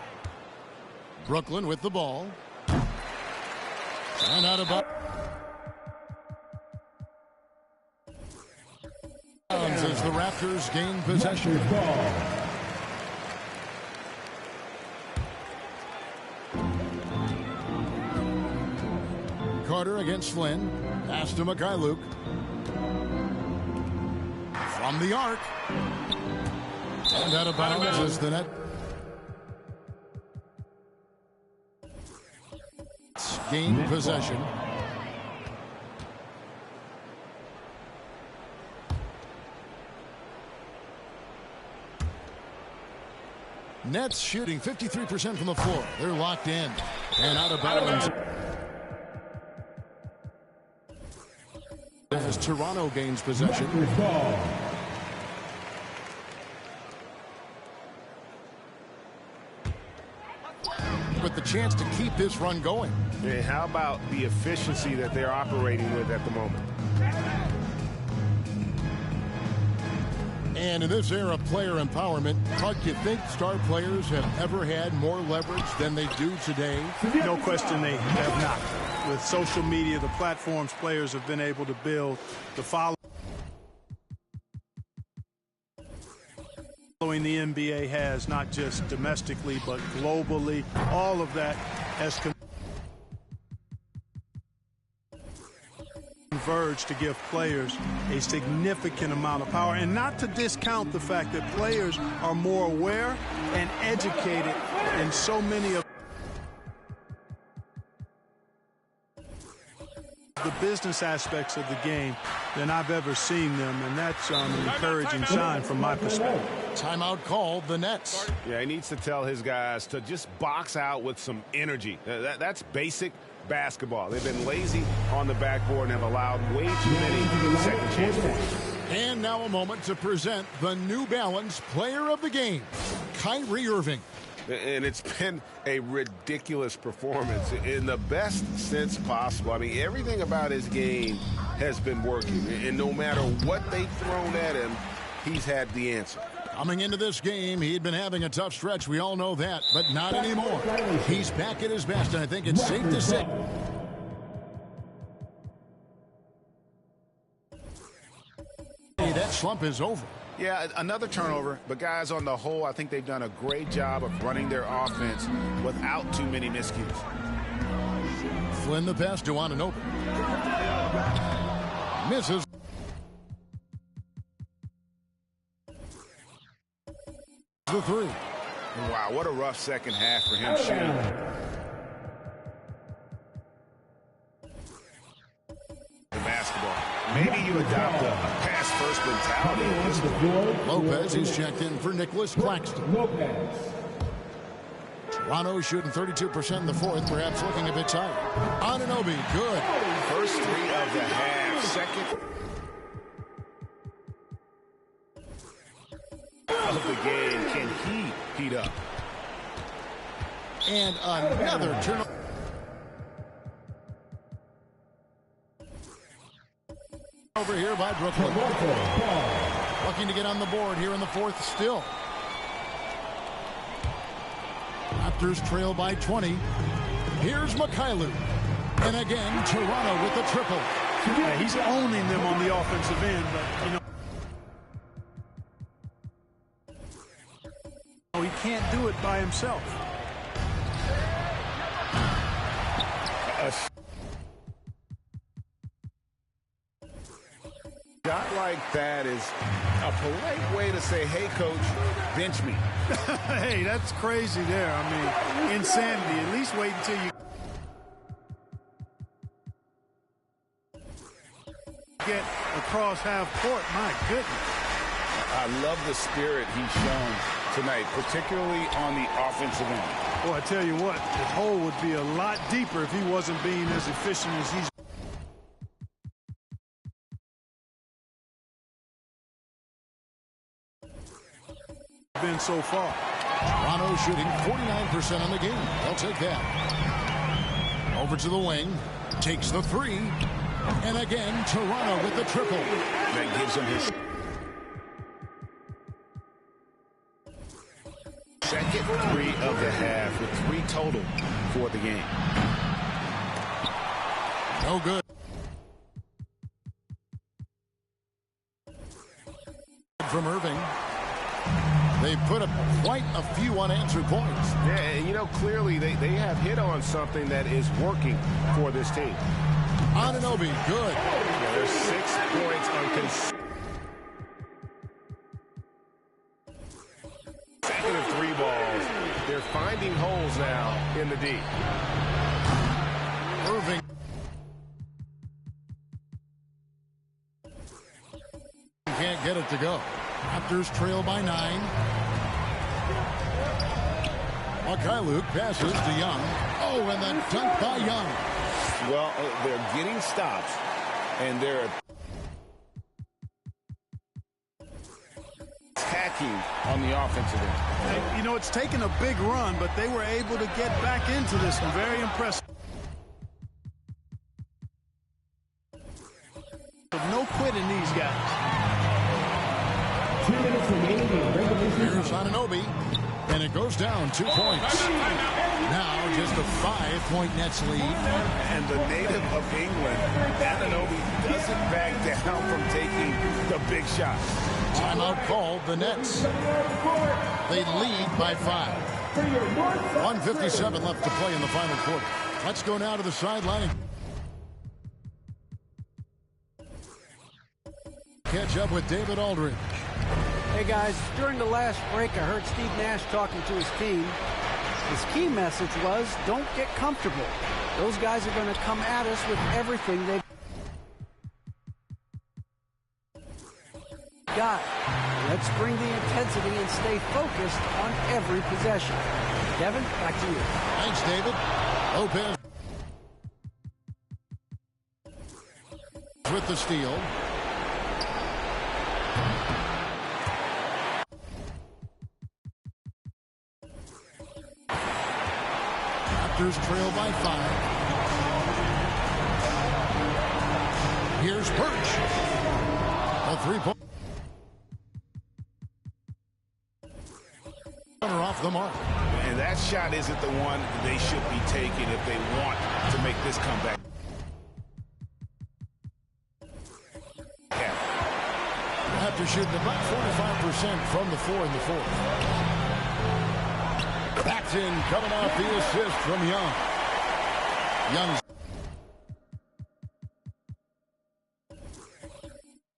Brooklyn with the ball. And out of bounds as the Raptors gain possession. Carter against Flynn. Pass to Mikhailuk. From the arc. And out of bounds is the net. Gain possession. Nets shooting 53% from the floor. They're locked in. And out of bounds. As Toronto gains possession. With the chance to keep this run going.
And how about the efficiency that they're operating with at the moment?
And in this era of player empowerment, Huck, you think star players have ever had more leverage than they do today?
No question they have not. With social media, the platforms players have been able to build, the following the NBA has, not just domestically, but globally. All of that has converged to give players a significant amount of power, and not to discount the fact that players are more aware and educated in so many of the business aspects of the game than I've ever seen them, and that's an encouraging sign from my perspective.
Timeout called the Nets.
Yeah, he needs to tell his guys to just box out with some energy. That's basic basketball. They've been lazy on the backboard and have allowed way too many second chance points.
And now a moment to present the New Balance Player of the Game, Kyrie Irving.
And it's been a ridiculous performance in the best sense possible. I mean, everything about his game has been working. And no matter what they've thrown at him, he's had the answer.
Coming into this game, he'd been having a tough stretch. We all know that, but not anymore. He's back at his best, and I think it's safe to say. That slump is over.
Yeah, another turnover, but guys, on the whole, I think they've done a great job of running their offense without too many miscues.
Flynn the pass to Anunoby. Misses. The three.
Wow, what a rough second half for him shooting. The basketball. Maybe you adopt a pass-first mentality.
Lopez, he's checked in for Nicholas Claxton. Toronto shooting 32% in the fourth, perhaps looking a bit tired. Anunoby, good.
First three of the half. Second of the game. Can he heat up?
And another turnover. Over here by Brooklyn. Looking to get on the board here in the fourth still. Raptors trail by 20. Here's Mikhailuk. And again, Toronto with the triple.
Yeah, he's owning them on the offensive end, but, he can't do it by himself.
A shot like that is a polite way to say, hey, coach, bench me.
Hey, that's crazy there. I mean, insanity. At least wait until you get across half court. My goodness.
I love the spirit he's shown tonight, particularly on the offensive end.
Boy, I tell you what, the hole would be a lot deeper if he wasn't being as efficient as he's been so far.
Toronto shooting 49% on the game. They'll take that. Over to the wing. Takes the three. And again, Toronto with the triple.
That gives him his second three of the half with 3 total for the game.
No good. From Irving. They put up quite a few unanswered points.
Yeah, and you know, clearly they have hit on something that is working for this team.
Anunoby, good.
Yeah, there's 6 points on consecutive 3 balls. They're finding holes now in the D.
Irving. Can't get it to go. Raptors trail by 9. Luke passes to Young. Oh, and the dunk by Young.
Well, they're getting stops, and they're attacking on the offensive end.
And, you know, it's taken a big run, but they were able to get back into this one. Very impressive. No quitting these guys.
2 minutes remaining in regulation.
Here's Anunoby, and it goes down 2 points. Now just a 5-point Nets lead.
And the native of England, Anunoby, doesn't back down from taking the big shot.
Timeout called the Nets. They lead by 5. 1:57 left to play in the final quarter. Let's go now to the sideline. Catch up with David Aldridge.
Hey guys, during the last break I heard Steve Nash talking to his team. His key message was, don't get comfortable. Those guys are going to come at us with everything they've got. Let's bring the intensity and stay focused on every possession. Kevin, back to you.
Thanks, David. Lopez with the steal. Raptors trail by 5. Here's Birch. A 3-point. Off the mark.
And that shot isn't the one they should be taking if they want to make this comeback.
After shooting about 45% from the floor in the fourth. Paxton coming off the assist from Young. Young's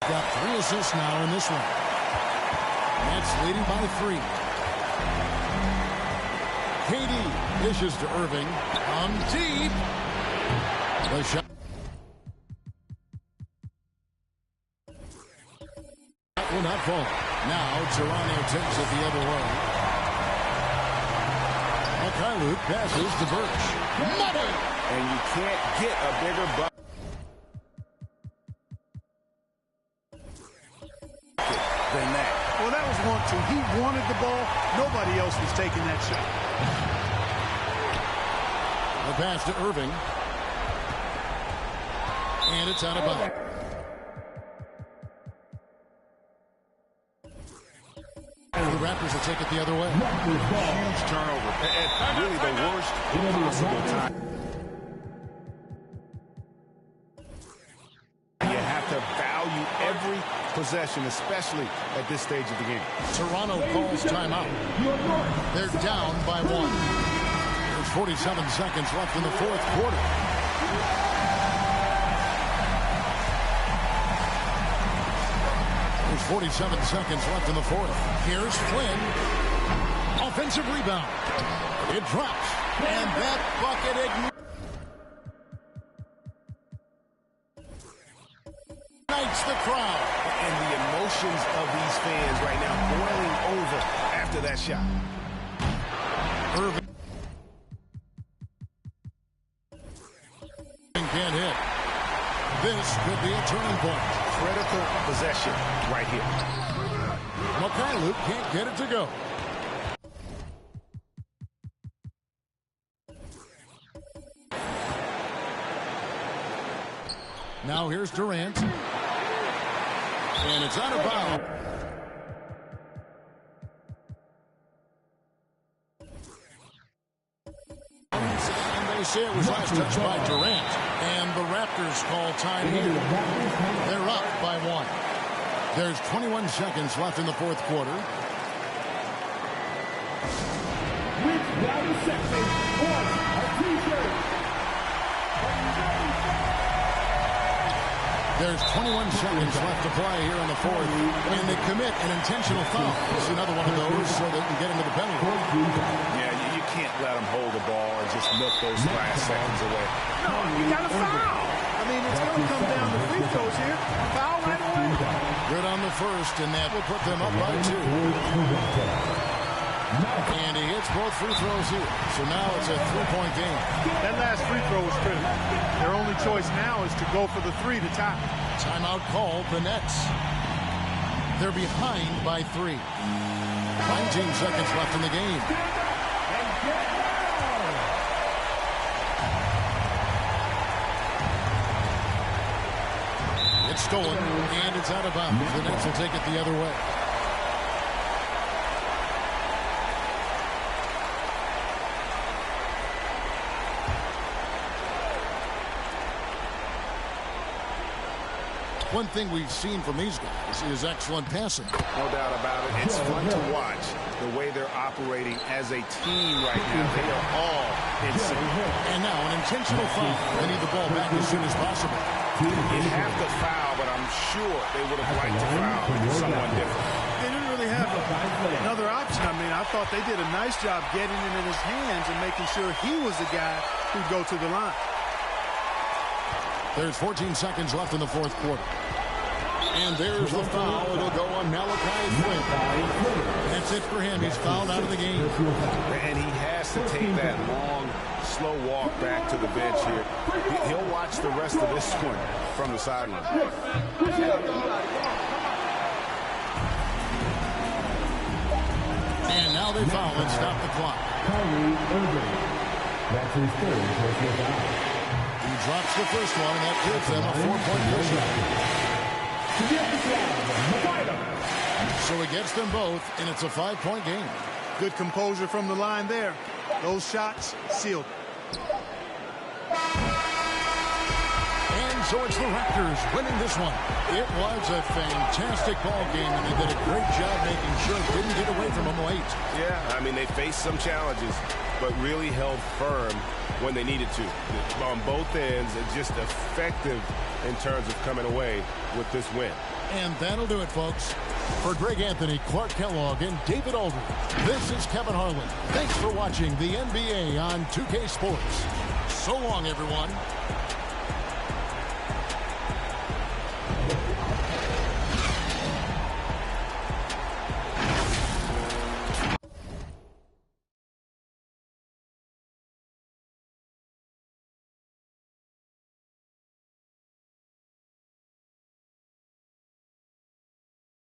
got 3 assists now in this one. Nets leading by 3. KD dishes to Irving. On deep. The shot. That will not fall. Now Toronto takes it the other way. Luke passes to Birch. Money!
And you can't get a bigger bucket than that.
Well, that was 1-2. He wanted the ball. Nobody else was taking that shot.
The pass to Irving. And it's out of bounds. The Raptors will take it the other way.
Huge turnover. At really the worst possible time. You have to value every possession, especially at this stage of the game.
Toronto calls timeout. They're down by 1. There's 47 seconds left in the fourth quarter. There's 47 seconds left in the fourth. Here's Flynn. Offensive rebound. It drops. And that bucket ignites the crowd.
And the emotions of these fans right now boiling over after that shot.
Irving point.
Critical possession right here.
Mikhailuk can't get it to go. Now here's Durant. And it's out of bounds. And they say it was last touched by Durant. And the Raptors call time here. They're up by 1. There's 21 seconds left in the fourth quarter.
With Rowdy Sexton on a T-shirt.
There's 21 seconds left to play here in the fourth. And they commit an intentional foul. This is another one of those so they can get into the penalty.
Yeah, you can't let them hold the ball and just milk those last seconds away.
No, you got to foul. I mean, it's going to come down to free throws here. Foul right away.
Good on the first, and that will put them up by 2. And he hits both free throws here. So now it's a 3-point game.
That last free throw was critical. Their only choice now is to go for the 3 to tie.
Timeout called the Nets. They're behind by 3. 19 seconds left in the game. It's stolen, and it's out of bounds. The Nets will take it the other way. One thing we've seen from these guys is excellent passing.
No doubt about it. It's fun to watch the way they're operating as a team right now. They are all in sync.
And now an intentional foul. They need the ball back as soon as possible.
You have to foul, but I'm sure they would have liked to foul someone different.
They didn't really have another option. I mean, I thought they did a nice job getting it in his hands and making sure he was the guy who'd go to the line.
There's 14 seconds left in the fourth quarter. And there's the foul. It'll go on Malachi Flynn. That's it for him. He's fouled out of the game.
And he has to take that long, slow walk back to the bench here. He'll watch the rest of this one from the sideline.
And now they foul and stop the clock.
That's his third personal foul.
He drops the first one, and that gives them a 4-point cushion. So he gets them both, and it's a 5-point game.
Good composure from the line there. Those shots sealed.
And so it's the Raptors winning this one. It was a fantastic ball game, and they did a great job making sure it didn't get away from them late.
Yeah, I mean, they faced some challenges, but really held firm when they needed to. On both ends, just effective in terms of coming away with this win.
And that'll do it, folks. For Greg Anthony, Clark Kellogg, and David Aldridge, this is Kevin Harlan. Thanks for watching the NBA on 2K Sports. So long, everyone.